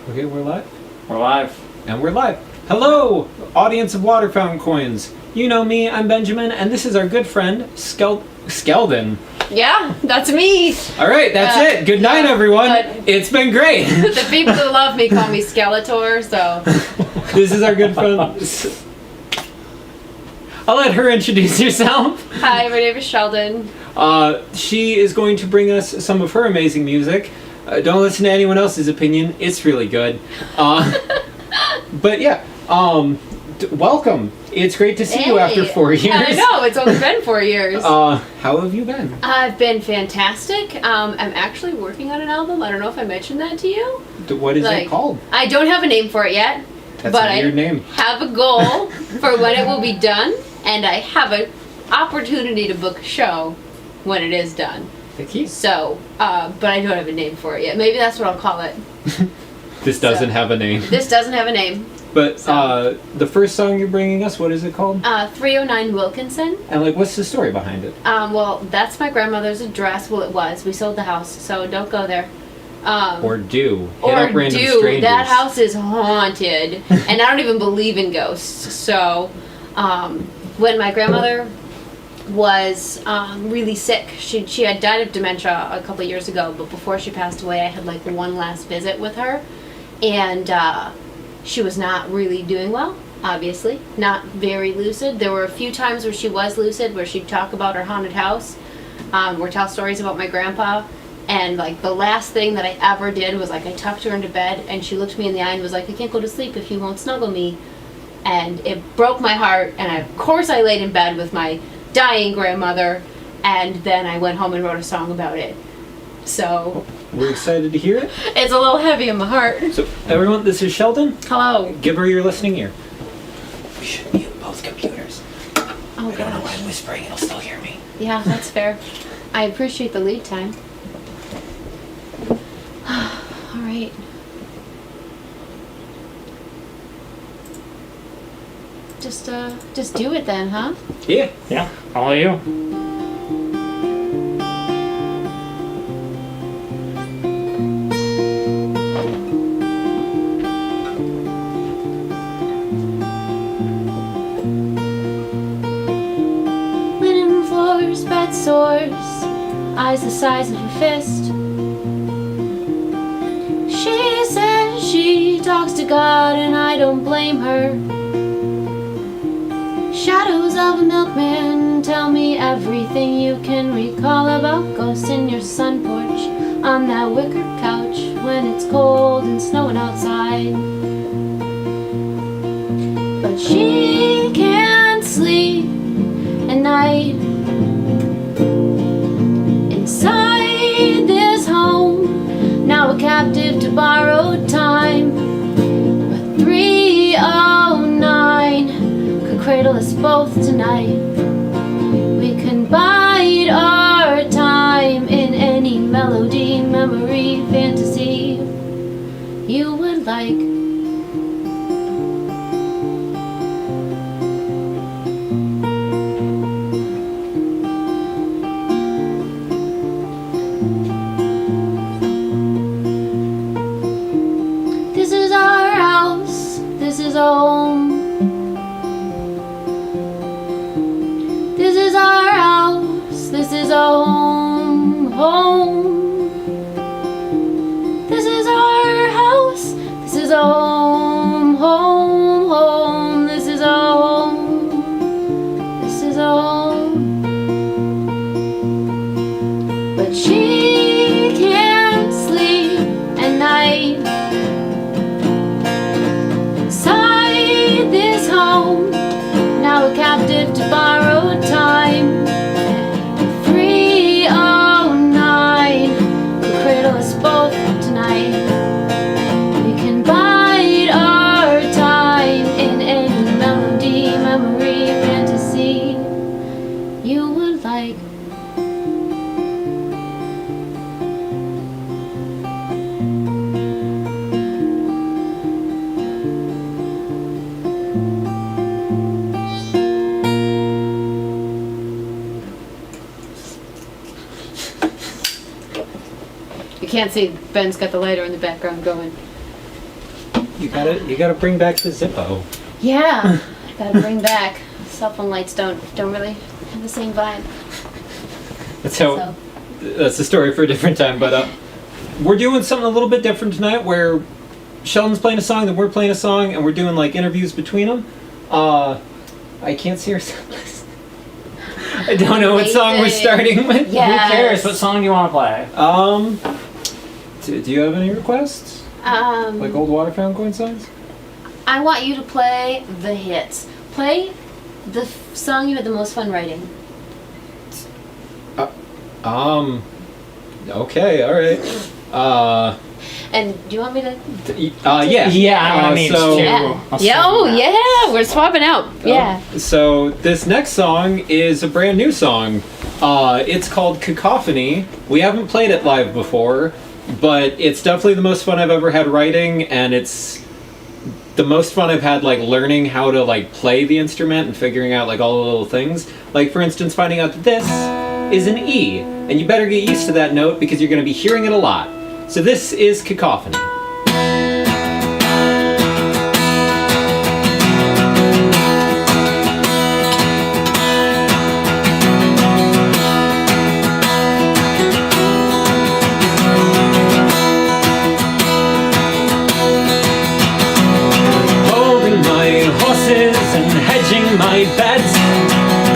Okay, we're live? We're live. And we're live. Hello, audience of Water Fountain Coins. You know me, I'm Benjamin, and this is our good friend, Sheldon. Yeah, that's me. All right, that's it. Good night, everyone. It's been great. The people who love me call me Skeletor, so. This is our good friend. I'll let her introduce herself. Hi, my name is Sheldon. She is going to bring us some of her amazing music. Don't listen to anyone else's opinion. It's really good. But yeah, welcome. It's great to see you after 4 years. I know, it's only been 4 years. How have you been? I've been fantastic. I'm actually working on an album. I don't know if I mentioned that to you. What is it called? I don't have a name for it yet. That's a weird name. Have a goal for when it will be done, and I have an opportunity to book a show when it is done. Thank you. So, but I don't have a name for it yet. Maybe that's what I'll call it. This doesn't have a name. This doesn't have a name. But the first song you're bringing us, what is it called? 309 Wilkinson. And what's the story behind it? Well, that's my grandmother's address. Well, it was. We sold the house, so don't go there. Or do. Hit up random strangers. That house is haunted, and I don't even believe in ghosts. So, when my grandmother was really sick, she had died of dementia a couple of years ago, but before she passed away, I had one last visit with her, and she was not really doing well, obviously, not very lucid. There were a few times where she was lucid, where she'd talk about her haunted house, or tell stories about my grandpa. And the last thing that I ever did was I tucked her into bed, and she looked me in the eye and was like, "I can't go to sleep if you won't snuggle me." And it broke my heart, and of course I laid in bed with my dying grandmother, and then I went home and wrote a song about it. So we're excited to hear it. It's a little heavy in my heart. So everyone, this is Sheldon. Hello. Give her your listening ear. We should mute both computers. Oh, I don't know why I'm whispering, it'll still hear me. Yeah, that's fair. I appreciate the lead time. All right. Just do it then, huh? Yeah. Yeah. How are you? Linen floors, bed sores, eyes the size of a fist. She says she talks to God, and I don't blame her. Shadows of a milkman tell me everything you can recall about ghosts in your sun porch, on that wicker couch when it's cold and snowing outside. But she can't sleep at night inside this home, now a captive to borrowed time. But 309 cradle us both tonight. We can bide our time in any melody, memory, fantasy you would like. This is our house, this is home. This is our house, this is our home. This is our house, this is our home. This is our home, this is our home. But she can't sleep at night inside this home, now a captive to borrowed time. 309 could cradle us both tonight. We can bide our time in any melody, memory, fantasy you would like. You can't see, Ben's got the lighter in the background going. You gotta bring back the Zippo. Yeah, gotta bring back. Cell phone lights don't really have the same vibe. That's a story for a different time. But we're doing something a little bit different tonight, where Sheldon's playing a song, then we're playing a song, and we're doing like interviews between them. I can't see ourselves. I don't know what song we're starting with. Yes. Who cares? What song do you want to play? Do you have any requests? Like old Water Fountain Coin songs? I want you to play the hits. Play the song you had the most fun writing. Okay, alright. And do you want me to? Yeah. Yeah, I mean, so- Yeah, we're swapping out. Yeah. So this next song is a brand new song. It's called Cacophony. We haven't played it live before, but it's definitely the most fun I've ever had writing, and it's the most fun I've had like learning how to like play the instrument and figuring out like all the little things. Like for instance, finding out that this is an E, and you better get used to that note because you're going to be hearing it a lot. So this is Cacophony. Holding my horses and hedging my bets,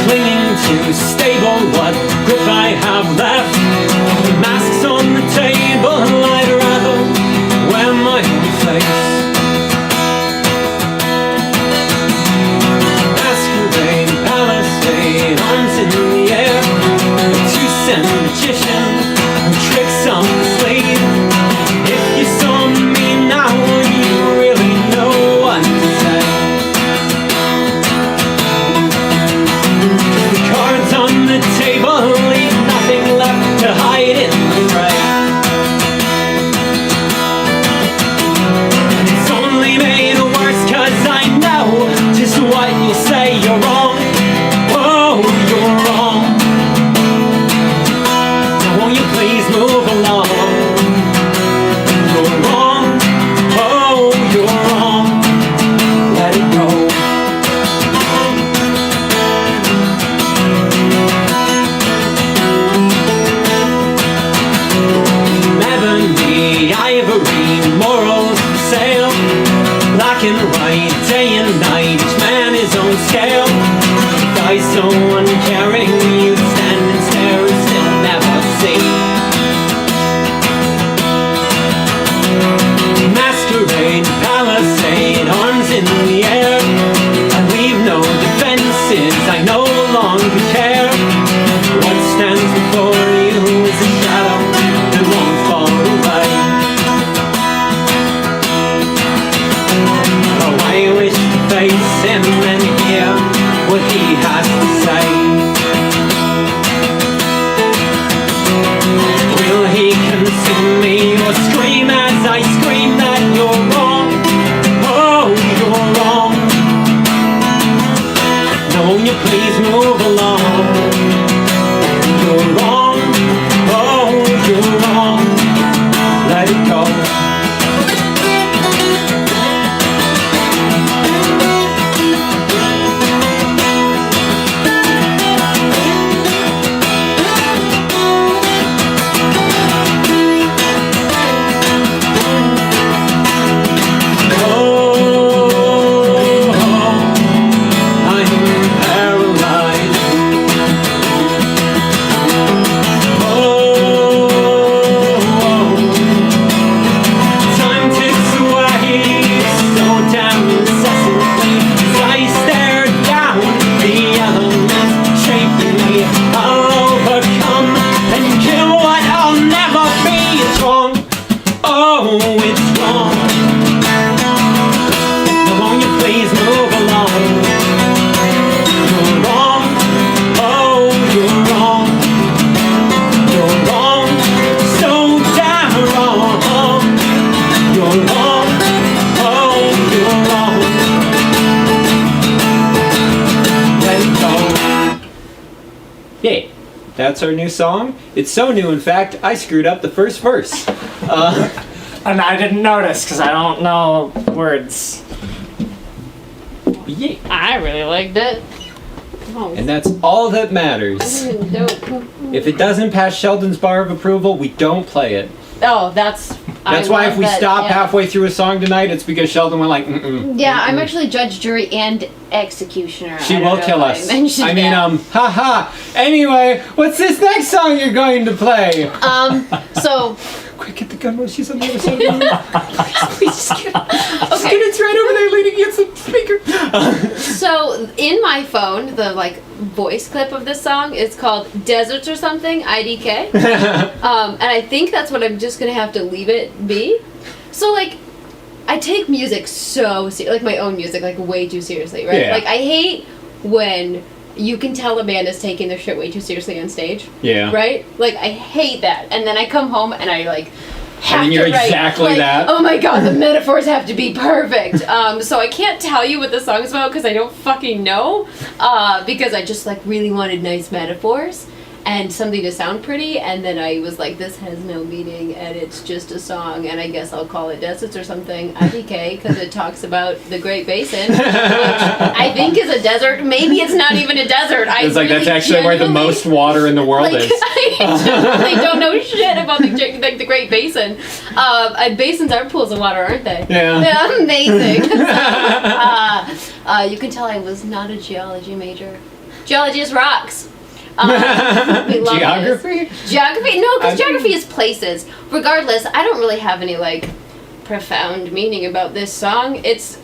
clinging to stable what grip I have left. Masks on the table and I'd rather wear my own face. Masquerade, palisade, arms in the air, a two-cent magician who tricks on the slave. If you saw me now, you really know what to say. The cards on the table leave nothing left to hide in the fray. It's only made worse 'cause I know just what you say. You're wrong. Oh, you're wrong. Now won't you please move along? You're wrong. Oh, you're wrong. Let it go. Ebony, ivory, morals for sale. Black and white, day and night, each man his own scale. If I so uncaring, you'd stand and stare and still never see. Masquerade, palisade, arms in the air. I leave no defenses, I no longer care. What stands before you is a shadow that won't fall away. Oh, I wish to face him and hear what he has to say. Will he consume me or scream as I scream that you're wrong? Oh, you're wrong. Now won't you please move along? You're wrong. Oh, you're wrong. Let it go. Yeah, that's our new song. It's so new, in fact, I screwed up the first verse. And I didn't notice because I don't know words. Yeah. I really liked it. Oh, And that's all that matters. dope. If it doesn't pass Sheldon's bar of approval, we don't play it. Oh, that's Why if we stop yeah. halfway through a song tonight, it's because Sheldon went like, mm-mm. Yeah, I'm actually judge, jury, and executioner. She I don't will know kill why us. mentioned that. Haha. Anyway, what's this next song you're going to play? So Quick, get the gun while she's on the other side. Please, just get it. okay. It's right over there leaning against the speaker. So in my phone, the like voice clip of this song is called "Deserts" or something, IDK, and I think that's what I'm just gonna have to leave it be. So like, I take music so like my own music like way too seriously, right? Yeah. Like I hate when you can tell a band is taking their shit way too seriously on stage. Yeah. Right? Like I hate that, and then I come home and I like. Have And you're to write, exactly like, that. Oh my god, the metaphors have to be perfect. So I can't tell you what the song's about because I don't fucking know. Because I just like really wanted nice metaphors and something to sound pretty, and then I was like, this has no meaning and it's just a song, and I guess I'll call it Deserts or something, IDK, because it talks about the Great Basin, which I think is a desert. Maybe it's not even a desert. It's like, that's actually where the most water in the world like, is. I genuinely don't know shit about the Great Basin. Basins are pools of water, aren't they? Yeah. They're amazing. So, you can tell I was not a geology major. Geology is rocks. We love Geography? this. Geography? No, because I geography is places. Regardless, I don't really have any like profound meaning about this song. It's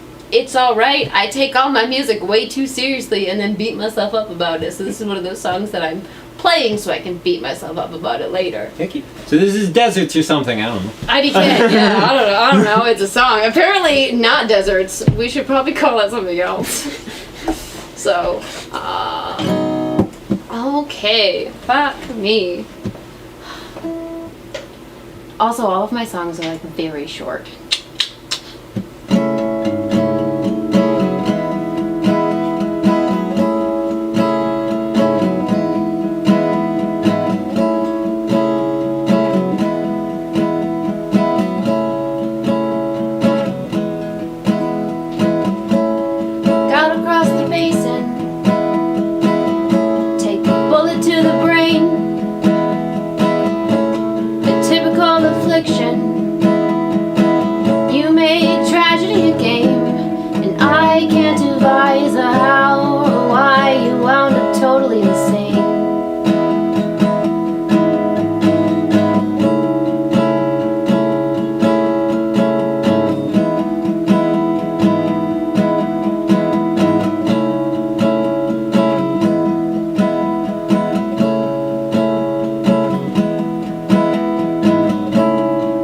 all right. I take all my music way too seriously and then beat myself up about it. So this is one of those songs that I'm playing so I can beat myself up about it later. Thank you. So this is Deserts or something, I don't know. IDK, yeah, I don't know, it's a song. Apparently not deserts. We should probably call it something else. So, okay, fuck me. Also, all of my songs are like very short. Got across the basin, take a bullet to the brain, a typical affliction. You made tragedy a game, and I can't devise a how or why you wound up totally insane.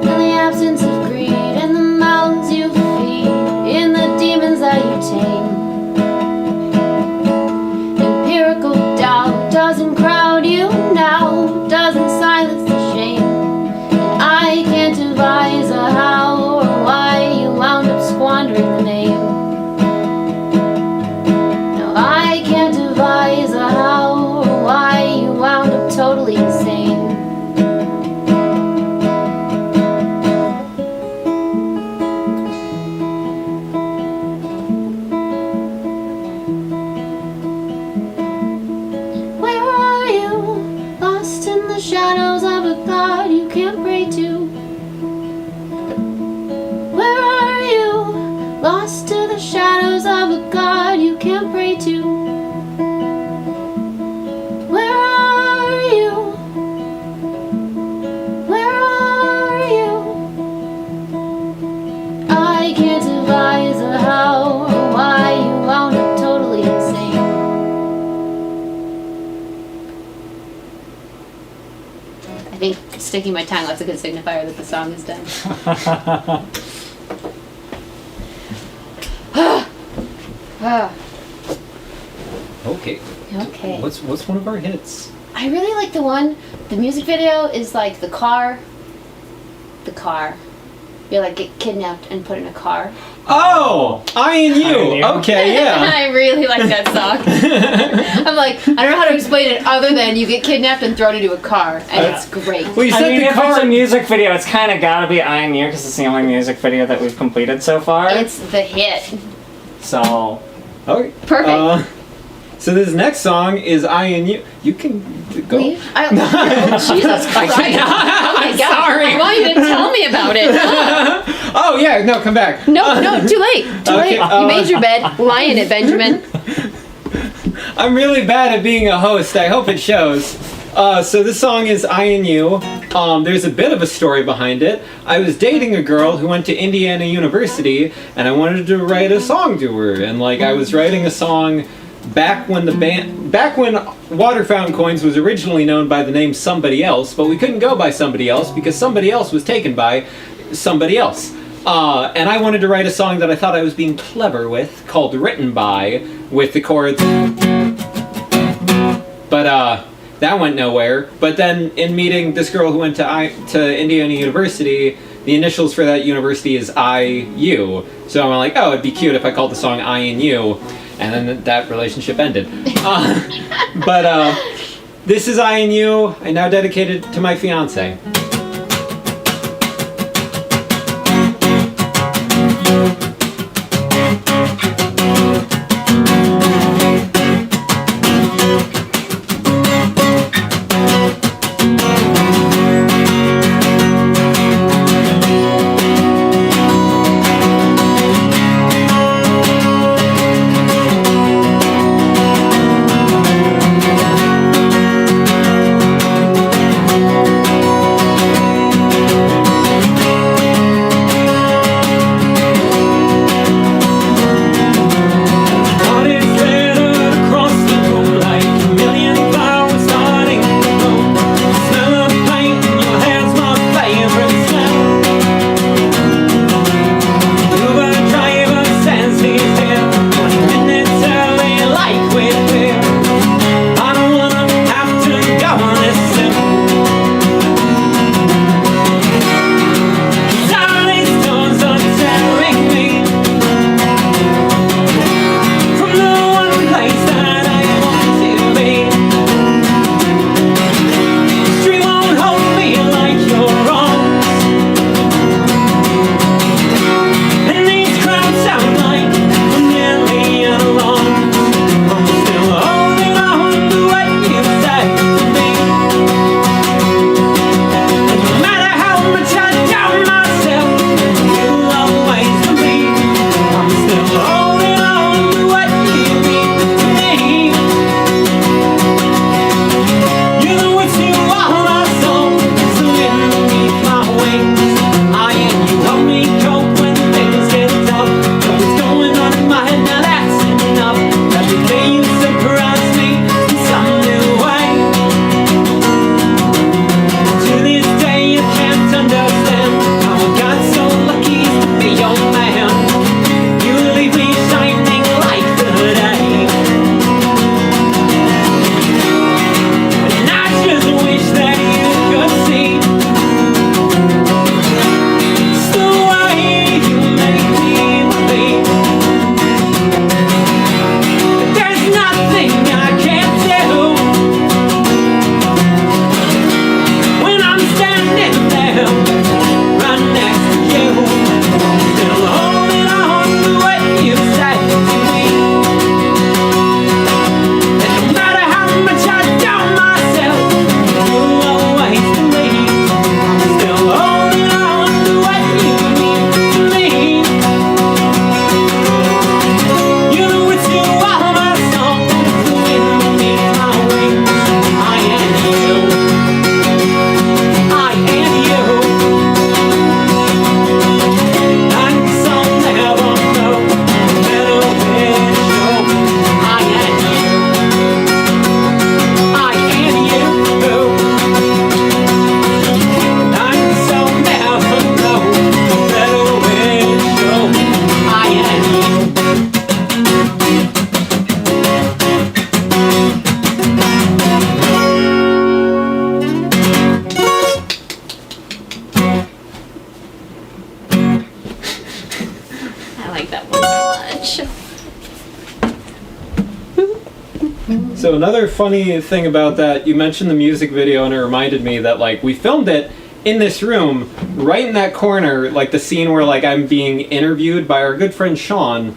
In the absence of greed, in the mountains you feed, in the demons that you tame. Empirical doubt doesn't crowd you now, doesn't silence the shame. And I can't devise a how or why you wound up squandering the name. No, I can't devise a how or why you wound up totally insane. Where are you? Lost in the shadows of a god you can't pray to. Where are you? Lost to the shadows of a god you can't pray to. Where are you? Where are you? I can't devise a how or why you wound up totally insane. I think sticking my tongue out's a good signifier that the song is done. Okay. Okay. What's one of our hits? I really like the one, the music video is like the car. you like get kidnapped and put in a car. Oh, I and I and you. You. Okay, yeah. I really like that song. I'm like, I don't know how to explain it other than you get kidnapped and thrown into a car, and it's great. Well, you I said mean, the if it's car. a music video, it's kind of gotta be I and You because it's the only music video that we've completed so far. It's the hit. So, Okay. Perfect. So this next song is I and You. You can go. Jesus Christ. Oh my God. Sorry. I want you to tell me about it. Oh yeah, no, come back. No, too late. Too Okay, late. You made your bed. Lie in it, Benjamin. I'm really bad at being a host. I hope it shows. So this song is I and You. There's a bit of a story behind it. I was dating a girl who went to Indiana University, and I wanted to write a song to her. And like I was writing a song back when Water Fountain Coins was originally known by the name Somebody Else, but we couldn't go by Somebody Else because somebody else was taken by somebody else. And I wanted to write a song that I thought I was being clever with, called Written By, with the chords. But that went nowhere. But then in meeting this girl who went to Indiana University, the initials for that university is IU. So I'm like, oh, it'd be cute if I called the song I and You. And then that relationship ended. But this is I and You. I now dedicate it to my fiance. like that one so much. So another funny thing about that, you mentioned the music video, and it reminded me that like we filmed it in this room, right in that corner, like the scene where like I'm being interviewed by our good friend Sean,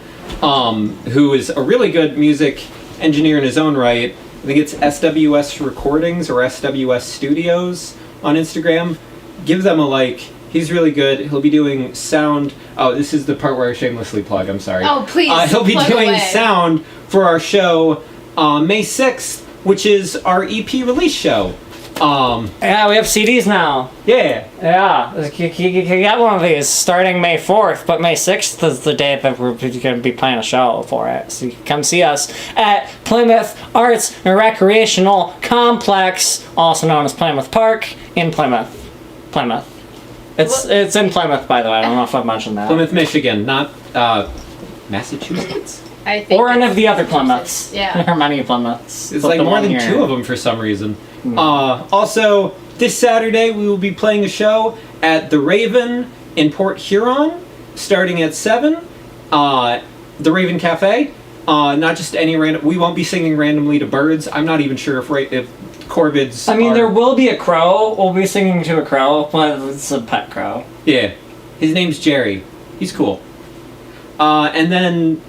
who is a really good music engineer in his own right. I think it's SWS Recordings or SWS Studios on Instagram. Give them a like. He's really good. He'll be doing sound. Oh, this is the part where I shamelessly plug. I'm sorry. Oh, please. He'll be plug doing away. sound for our show May 6th, which is our EP release show. Yeah, we have CDs now. Yeah. Yeah, you get one of these starting May 4th, but May 6th is the day that we're going to be playing a show for it. So you can come see us at Plymouth Arts and Recreational Complex, also known as Plymouth Park, in Plymouth. It's in Plymouth, by the way. I don't know if I've mentioned that. Plymouth, Michigan, not Massachusetts. I think Or any it's- of the other Plymouths. Yeah. There are many Plymouths. It's but like the more one than here- 2 of them for some reason. Also, this Saturday we will be playing a show at the Raven in Port Huron, starting at 7. The Raven Cafe. Not just any random. We won't be singing randomly to birds. I'm not even sure if corvids. I mean, are, there will be a crow. We'll be singing to a crow, but it's a pet crow. Yeah, his name's Jerry. He's cool. And then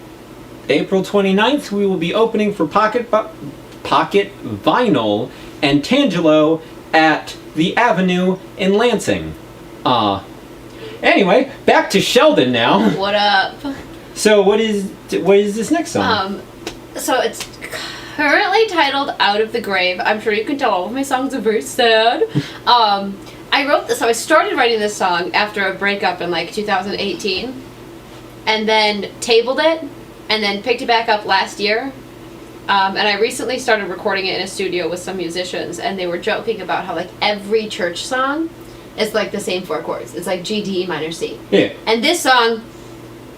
April 29th, we will be opening for Pocket Vinyl and Tangelo at the Avenue in Lansing. Anyway, back to Sheldon now. What up? So what is this next song? So it's currently titled Out of the Grave. I'm sure you can tell all of my songs are very sad. I wrote this, so I started writing this song after a breakup in like 2018, and then tabled it, and then picked it back up last year. And I recently started recording it in a studio with some musicians, and they were joking about how like every church song is like the same 4 chords. It's like G, D, E minor, C. Yeah. And this song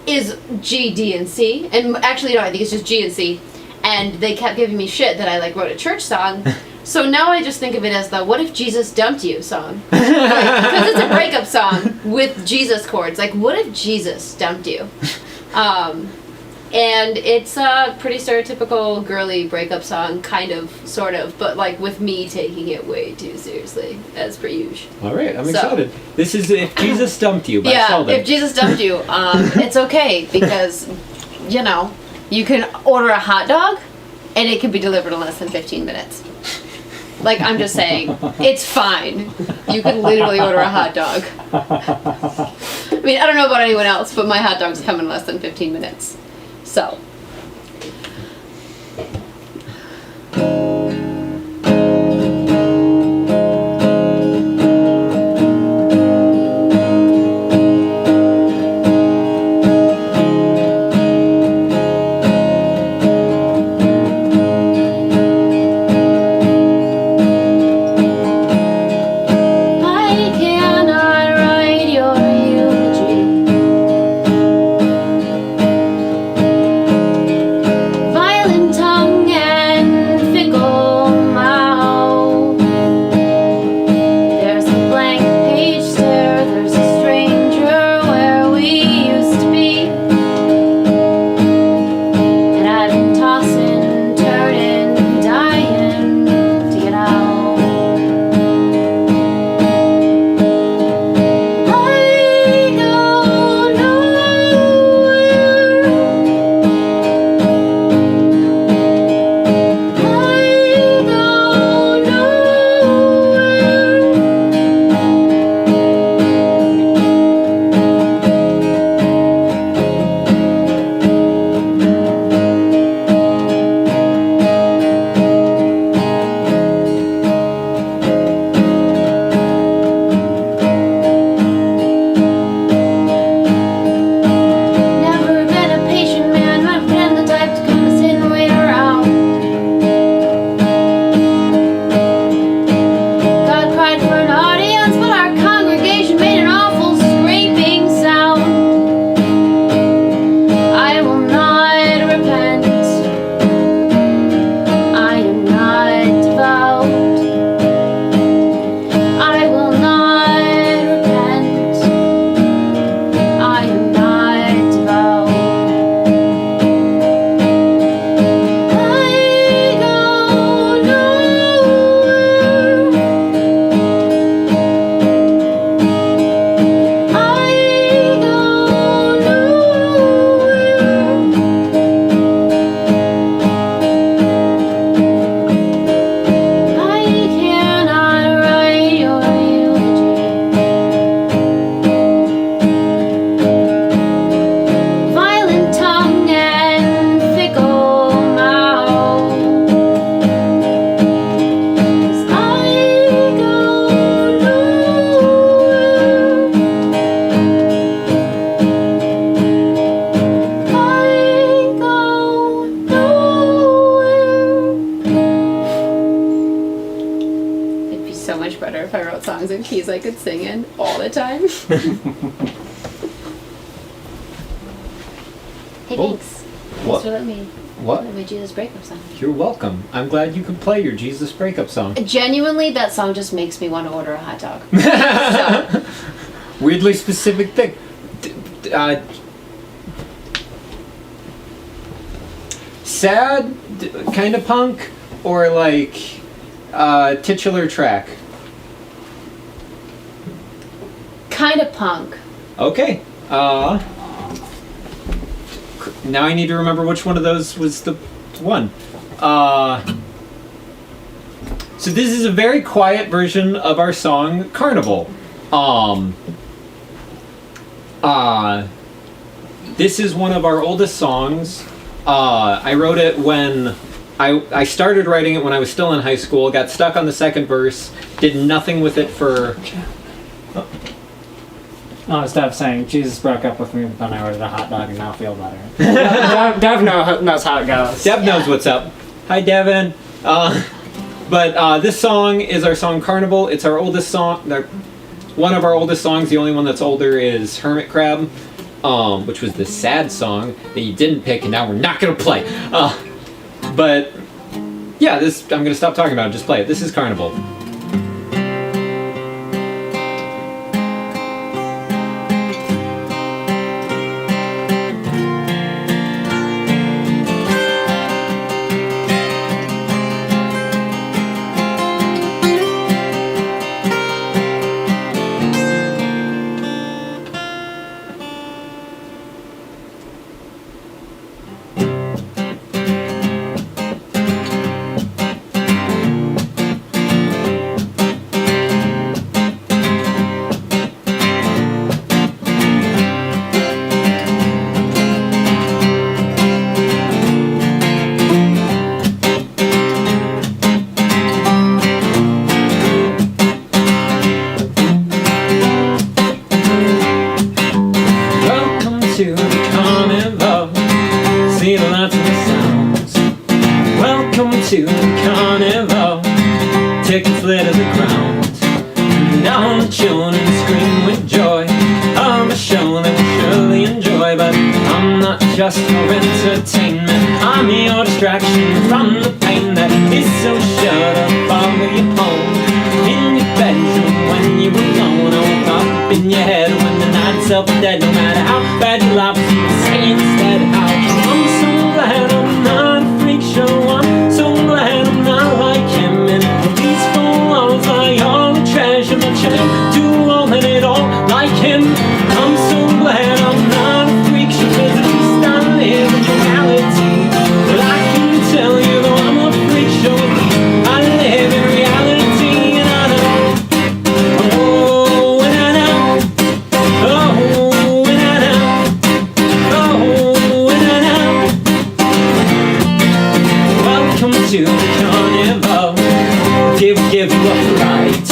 is G, D, and C. And actually, no, I think it's just G and C. And they kept giving me shit that I like wrote a church song. So now I just think of it as the "What if Jesus dumped you" song, because it's a breakup song with Jesus chords. Like, what if Jesus dumped you? And it's a pretty stereotypical girly breakup song, kind of, sort of, but like with me taking it way too seriously, as per usual. All right, I'm So- excited. This is If Jesus Dumped You by Yeah, Sheldon. if Jesus dumped you, it's okay because, you know, you can order a hot dog and it can be delivered in less than 15 minutes. Like, I'm just saying, it's fine. You can literally order a hot dog. I mean, I don't know about anyone else, but my hot dogs come in less than 15 minutes. So. I cannot write your eulogy. I could sing in all the time. Hey, Oh, thanks. what? Thanks for letting me What? play my Jesus breakup song. You're welcome. I'm glad you could play your Jesus breakup song. Genuinely, that song just makes me want to order a hot dog. So, Weirdly specific thing. Sad, kind of punk, or like titular track? kind of punk. Okay. Now I need to remember which one of those was the one. So this is a very quiet version of our song Carnival. This is one of our oldest songs. I wrote it when I started writing it when I was still in high school, got stuck on the second verse, did nothing with it for... Oh, instead of saying, Jesus broke up with me, but then I ordered a hot dog and now I feel better. Dev knows how it goes. Deb knows what's up. Hi, Devin. But this song is our song Carnival. It's our oldest song. One of our oldest songs. The only one that's older is Hermit Crab, which was the sad song that you didn't pick, and now we're not going to play. But yeah, this I'm going to stop talking about it. Just play it. This is Carnival. To the carnival, tickets led to the ground. Now the children scream with joy of a show they will surely enjoy. But I'm not just for entertainment, I'm your distraction from the pain that is so shut up. Follow you home in your bedroom when you're alone. I woke up in your head when the night itself is dead. No matter how bad your life is, you say instead how I'm so glad I'm not a freak show. I'm so glad I'm not like him. And these four walls are all the treasure, my chain to all and it all like him. I'm so glad I'm not a freak show, 'cause at least I live in reality. But I can tell you though I'm a freak show, at least I live in reality. And I know, oh, and I know, oh, and I know, oh, and I know. Welcome to the carnival, give you up right.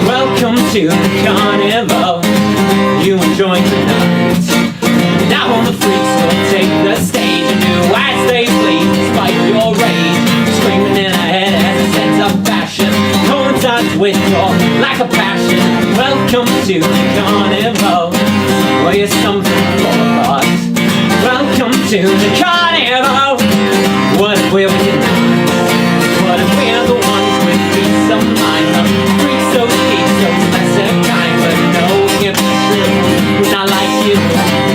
Welcome to the carnival, you enjoy tonight. Now all the freaks will take the stage, and you as they flee despite your rage, screaming in a head as a sense of fashion coincides with your lack of passion. Welcome to the carnival, where you're something for thought. Welcome to the carnival, what if we're with you now? What if we're the ones with peace of mind? The freaks so deep, so lesser kind, but no, if it's true, we're not like you.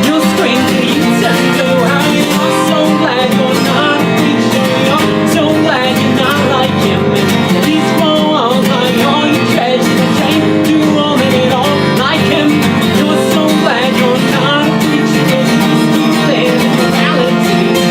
You'll scream till you tell me go how you are. So glad you're not a freak show. You're so glad you're not like him. And these four walls are all your treasure. You can't do all of it all like him. You're so glad you're not a freak show, 'cause you live in reality.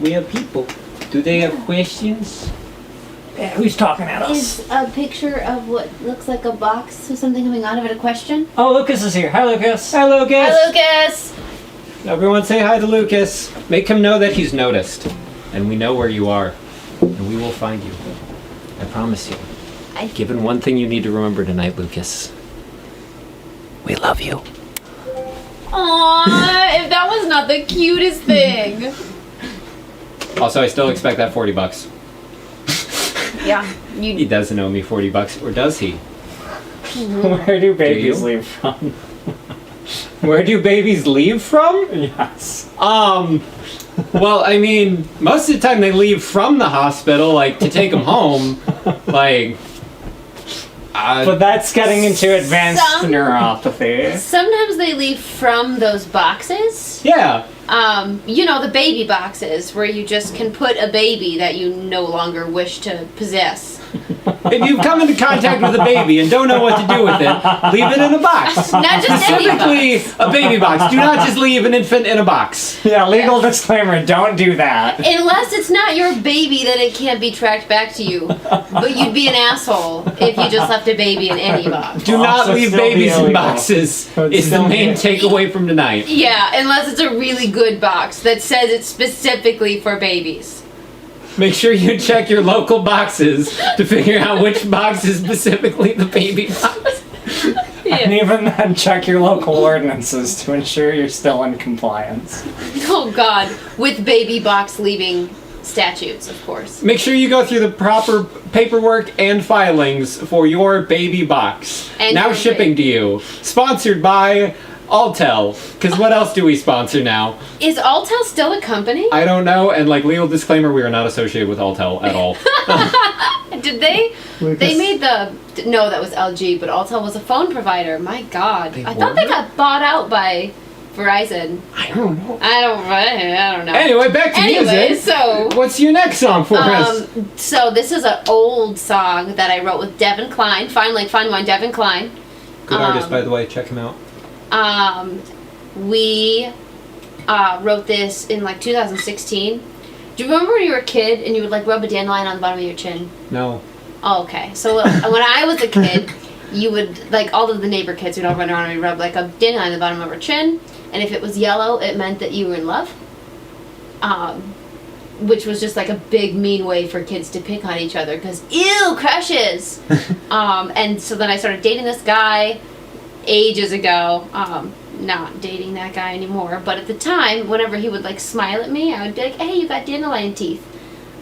We have people. Do they have questions? Yeah, who's talking at us? Is a picture of what looks like a box with something coming out of it a question? Oh, Lucas is here. Hi, Lucas. Hi, Lucas. Hi, Lucas! Everyone say hi to Lucas. Make him know that he's noticed. And we know where you are. And we will find you. I promise you. Given one thing you need to remember tonight, Lucas. We love you. Aww, if that was not the cutest thing. Also, I still expect that $40. Yeah, He doesn't owe me $40, or does he? Where do babies you? leave from? Where do babies leave from? Yes. Well, I mean, most of the time they leave from the hospital, like, to take them home. Like, But that's getting into advanced neuropathy. Sometimes they leave from those boxes. yeah. You know, the baby boxes where you just can put a baby that you no longer wish to possess. If you've come into contact with a baby and don't know what to do with it, leave it in a box. Not just any Specifically, box. a baby box. Do not just leave an infant in a box. Yeah, legal disclaimer, don't do that. Unless it's not your baby, then it can't be tracked back to you. But you'd be an asshole if you just left a baby in any box. Do not Also leave still be babies in illegal. boxes, It's is the still main be- takeaway from tonight. Yeah, unless it's a really good box that says it's specifically for babies. Make sure you check your local boxes to figure out which box is specifically the baby box. And even then, check your local ordinances to ensure you're still in compliance. Oh god, with baby box leaving statutes, of course. Make sure you go through the proper paperwork and filings for your baby box. And now your shipping to you. Sponsored by Alltel. Because what else do we sponsor now? Is Alltel still a company? I don't know, and like legal disclaimer, we are not associated with Alltel at all. Did they? Lucas. They made the. No, that was LG, but Alltel was a phone provider. My god. They I thought they were? got bought out by Verizon. I don't know. I don't know. Anyway, back to Anyway, music. so. What's your next song for us? So this is an old song that I wrote with Devin Klein. Fine Wine, Devin Klein. Good artist, by the way. Check him out. We wrote this in like 2016. Do you remember when you were a kid and you would like rub a dandelion on the bottom of your chin? No. Oh, okay. So when I was a kid, you would, like, all of the neighbor kids would all run around and we'd rub like a dandelion on the bottom of our chin, and if it was yellow, it meant that you were in love. Which was just like a big mean way for kids to pick on each other because ew, crushes. And so then I started dating this guy ages ago. Not dating that guy anymore, but at the time, whenever he would like smile at me, I would be like, "Hey, you got dandelion teeth,"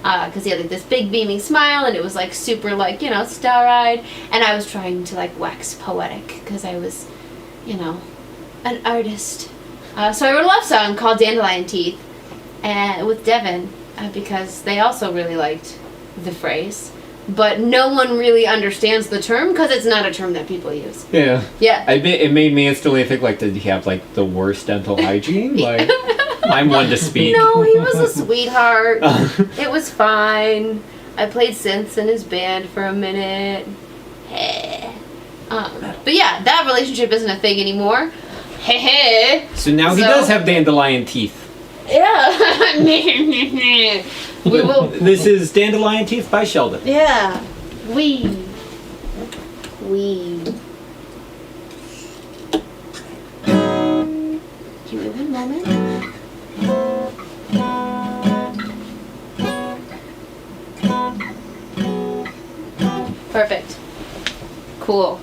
because he had like this big beaming smile, and it was like super like star-eyed. And I was trying to like wax poetic because I was, an artist. So I wrote a love song called "Dandelion Teeth," and with Devin because they also really liked the phrase. But no one really understands the term because it's not a term that people use. Yeah. Yeah. It made me instantly think like, did he have like the worst dental hygiene? Like, I'm one to speak. No, he was a sweetheart. It was fine. I played synths in his band for a minute. But yeah, that relationship isn't a thing anymore. So now he So- does have dandelion teeth. Yeah. We will. This is Dandelion Teeth by Sheldon. Yeah. We. Give me one moment. Perfect. Cool.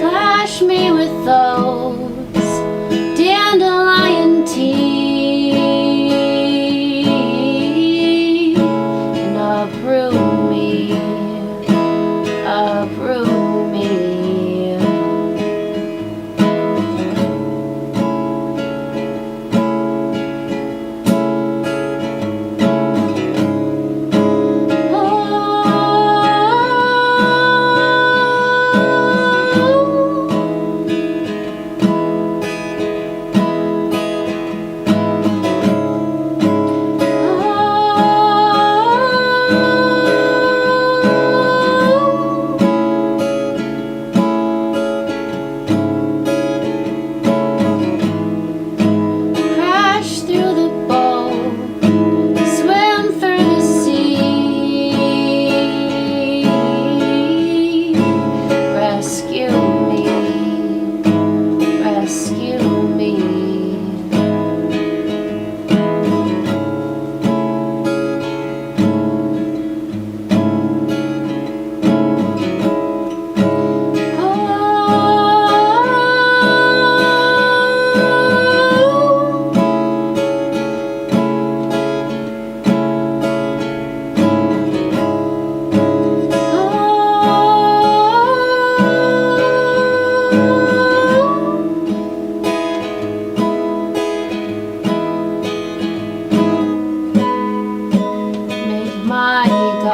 Flash me with those dandelion teeth and uproot me.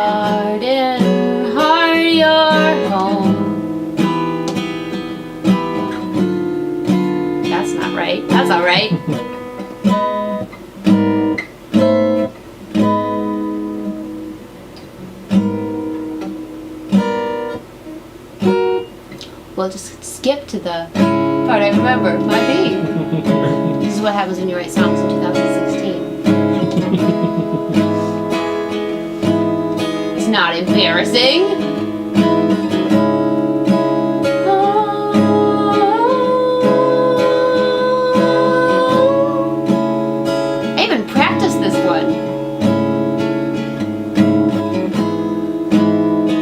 garden, heart, your home. That's not right. That's all right. We'll just skip to the part I remember, my theme. This is what happens when you write songs in 2016. It's not embarrassing. I even practiced this one.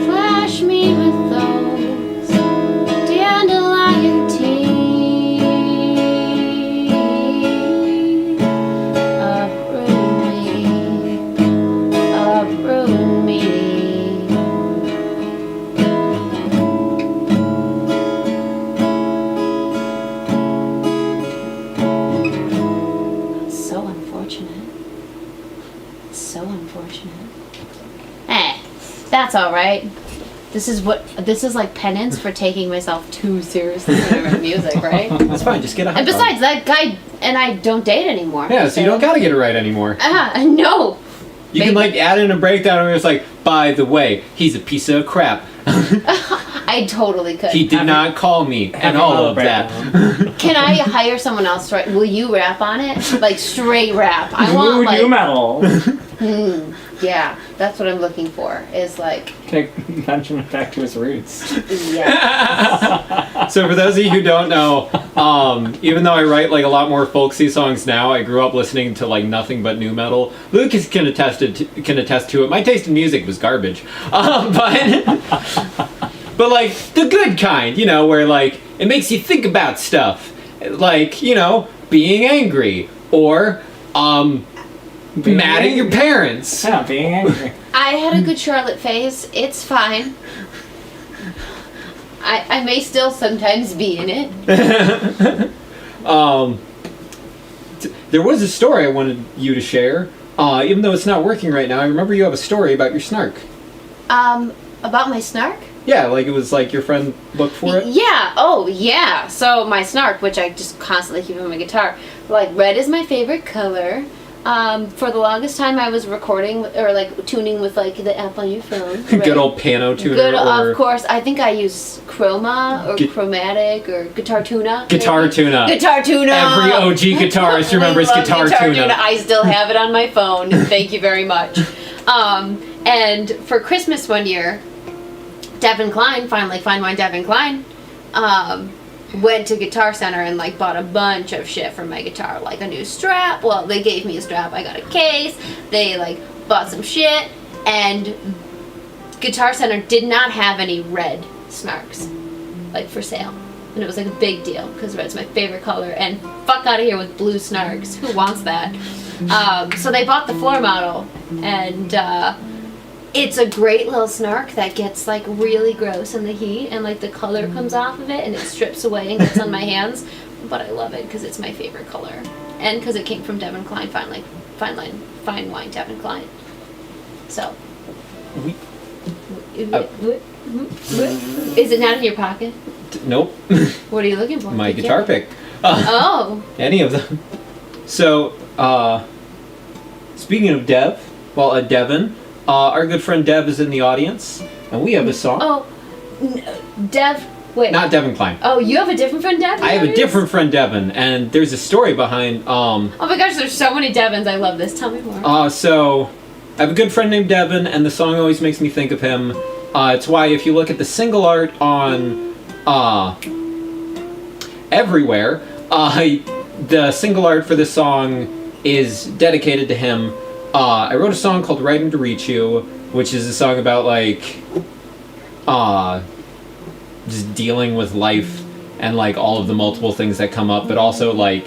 Flash me with those dandelion teeth. Uproot me. So unfortunate. So unfortunate. Eh, that's all right. This is like penance for taking myself too seriously when I write music, right? That's fine. Just get a hot And dog. besides, that guy and I don't date anymore. Yeah, so you don't gotta get it right anymore. No. You can like add in a breakdown where it's like, by the way, he's a piece of crap. I totally could. He did not call me, and all of that. Can I hire someone else to write? Will you rap on it? Like straight rap. I want New like. metal. Yeah, that's what I'm looking for. Is like. Take Benjamin back to his roots. Yeah. So for those of you who don't know, even though I write like a lot more folksy songs now, I grew up listening to like nothing but new metal. Lucas can attest to it. My taste in music was garbage, but like the good kind, you know, where like it makes you think about stuff, like, you know, being angry or Being mad at your angry. parents. Yeah, being angry. I had a good Charlotte phase. It's fine. I may still sometimes be in it. There was a story I wanted you to share. Even though it's not working right now, I remember you have a story about your snark. About my snark? Yeah, like it was like your friend looked for it. Yeah. Oh, yeah. So my snark, which I just constantly keep on my guitar, like red is my favorite color. For the longest time, I was recording or like tuning with like the app on your phone. Right? Good old piano tuner. Good, or of course. I think I use Chroma or Chromatic or Guitar Tuna. Guitar maybe. Tuna. Guitar Tuna. Every OG guitarist We remembers love Guitar Tuna. I still have it on my phone. Thank you very much. And for Christmas one year, Devin Klein, finally Fine Wine Devin Klein, went to Guitar Center and like bought a bunch of shit for my guitar, like a new strap. Well, they gave me a strap. I got a case. They like bought some shit, and Guitar Center did not have any red snarks like for sale, and it was like a big deal because red's my favorite color. And fuck out of here with blue snarks. Who wants that? So they bought the floor model, and it's a great little snark that gets like really gross in the heat, and like the color comes off of it and it strips away and gets on my hands. But I love it because it's my favorite color, and because it came from Devin Klein, Fine Wine Devin Klein. So, is it not in your pocket? Nope. What are you looking for? My Good guitar kid. pick. Oh. Any of them. So, speaking of Devin, our good friend Dev is in the audience, and we have a song. Oh, Dev. Wait. Not Devin Klein. Oh, you have a different friend, Dev? I have a different friend, Devin, and there's a story behind. Oh my gosh, there's so many Devins. I love this. Tell me more. So I have a good friend named Devin, and the song always makes me think of him. It's why if you look at the single art on Everywhere, the single art for this song is dedicated to him. I wrote a song called Writing to Reach You, which is a song about like just dealing with life and like all of the multiple things that come up, but also like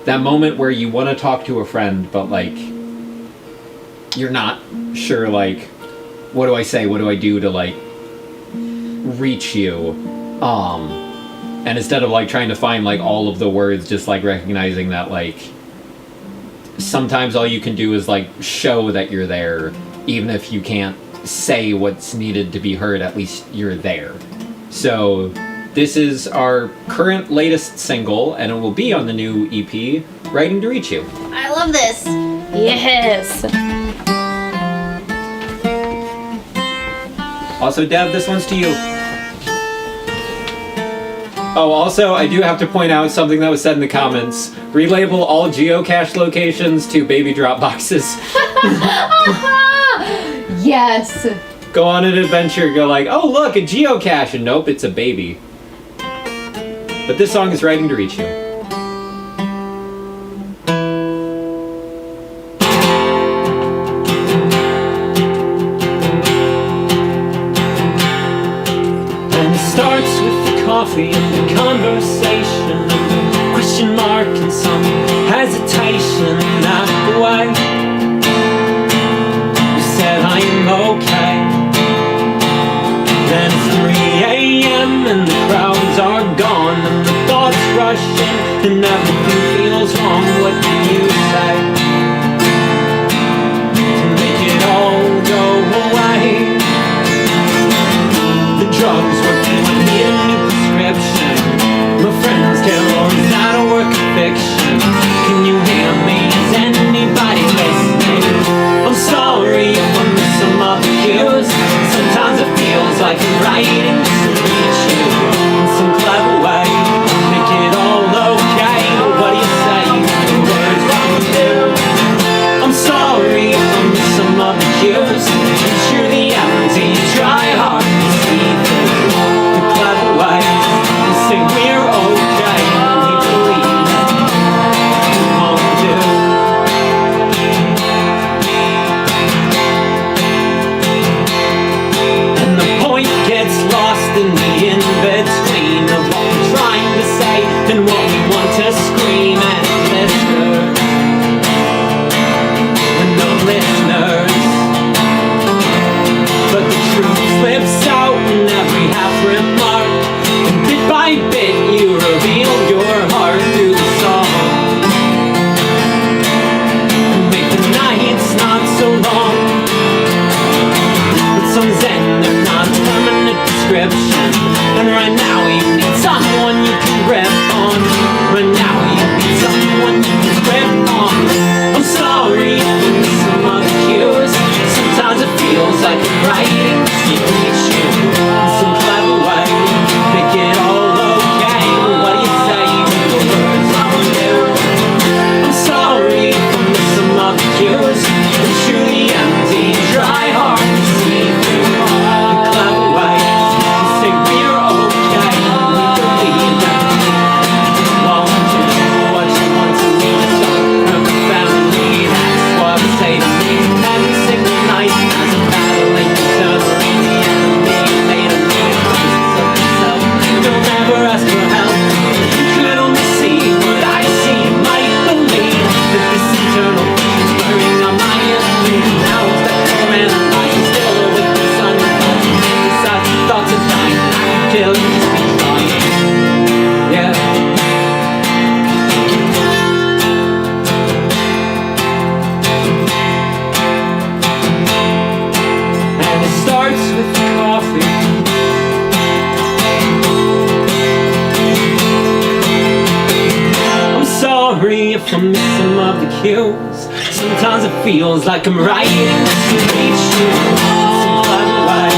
that moment where you want to talk to a friend but like you're not sure, like, what do I say, what do I do to like reach you, and instead of like trying to find like all of the words, just like recognizing that like sometimes all you can do is like show that you're there, even if you can't say what's needed to be heard, at least you're there. So this is our current latest single, and it will be on the new EP, Writing to Reach You. I love this. Yes. Also, Dev, this one's to you. Oh, also, I do have to point out something that was said in the comments. Relabel all geocache locations to baby drop boxes. Yes. Go on an adventure, go like, oh look, a geocache, and nope, it's a baby. But this song is Writing to Reach You. And it starts with the coffee and the conversation, and the question mark and some hesitation. Not the way you said I am okay. Then it's 3 a.m. and the crowds are gone, and the thoughts rush in, and everything feels wrong. What do you say to make it all go away? The drugs work, I need a new prescription. My friends tell, or is that a work of fiction? Can you hear me? Is anybody listening? I'm sorry if I miss some of the cues. Sometimes it feels like I'm writing to reach you in some clever way. Make it all okay. What do you say? The words won't do. I'm sorry if I miss some of the cues. And cheer the empty, try hard to see through the clever way. You say we're okay. We believe it won't do. And the point gets lost in the in-between of what we're trying to say and what we want to scream at listeners and the listeners. But the truth slips out in every half remark, and bit by bit you reveal your heart through the song, and make the nights not so long. With some zen, if not permanent description. And right now you need someone you can grip on. Right now you need someone you can grip on. I'm sorry for some other cues. Sometimes it feels like I'm writing to reach you in some clever way. Make it all okay. What do you say? The words won't do. I'm sorry for some other cues. But truly empty, try hard to see through the clever way. You say we're okay. We believe that we won't do what you want to me. From the family, that's what I say to me. Every single night as I'm battling internally, the enemy made a million pieces of myself. Don't ever ask for help. You could only see what I see. You might believe that this internal thing is blurring on my enemy. Now it's that man and I can still with the sun. Besides the thoughts of dying, I can kill you just be trying. Yeah. And it starts with the coffee. I'm sorry if I miss some of the cues. Sometimes it feels like I'm writing to reach you in some clever way.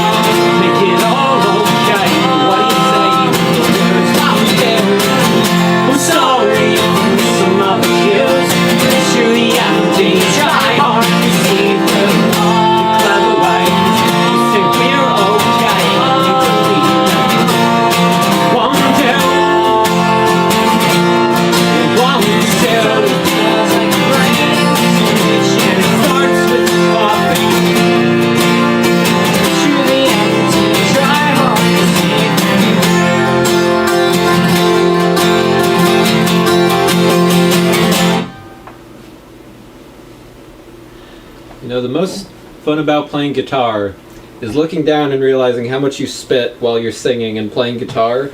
Make it all okay. What do you say? The words won't do. I'm sorry if I miss some of the cues. It's truly empty. Try hard to see through the clever way. You say we're okay. You believe that won't do. It won't do. Feels like I'm writing to reach you. And it starts with coffee. Truly empty. Try hard to see through. You know, the most fun about playing guitar is looking down and realizing how much you spit while you're singing and playing guitar.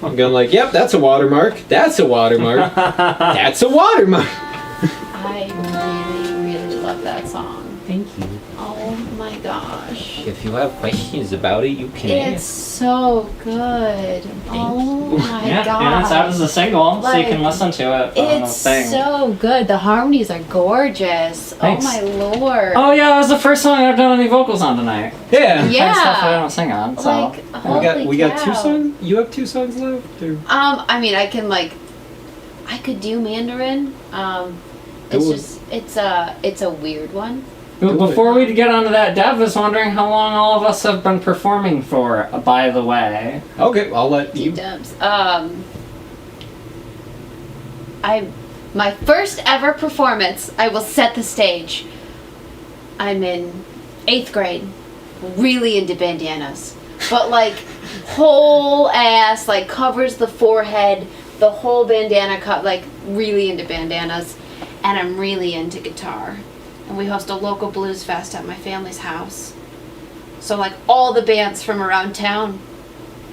I'm going like, yep, that's a watermark. That's a watermark. That's a watermark. I really, really love that song. Thank you. Oh my gosh. if you have questions about it, you can It's ask. so good. Oh my Yeah, god. and it's out as a single, so you can Like, listen to it on the It's thing. so good. The harmonies are gorgeous. Thanks. Oh my lord. Oh yeah, it was the first song I've done any vocals on tonight. Yeah. Yeah. Kind of stuff I don't sing on, so. Like, holy We got 2 cow. songs. You have 2 songs left. Or? I mean, I could do Mandarin. It's Do it. just, it's a weird one. But before we get onto that, Dev is wondering how long all of us have been performing for, by the way. Okay, I'll let you. Dubs. My first ever performance, I will set the stage. I'm in 8th grade, really into bandanas. But like, whole ass, like covers the forehead, the whole bandana cut, like really into bandanas. And I'm really into guitar. And we host a local blues fest at my family's house. So like all the bands from around town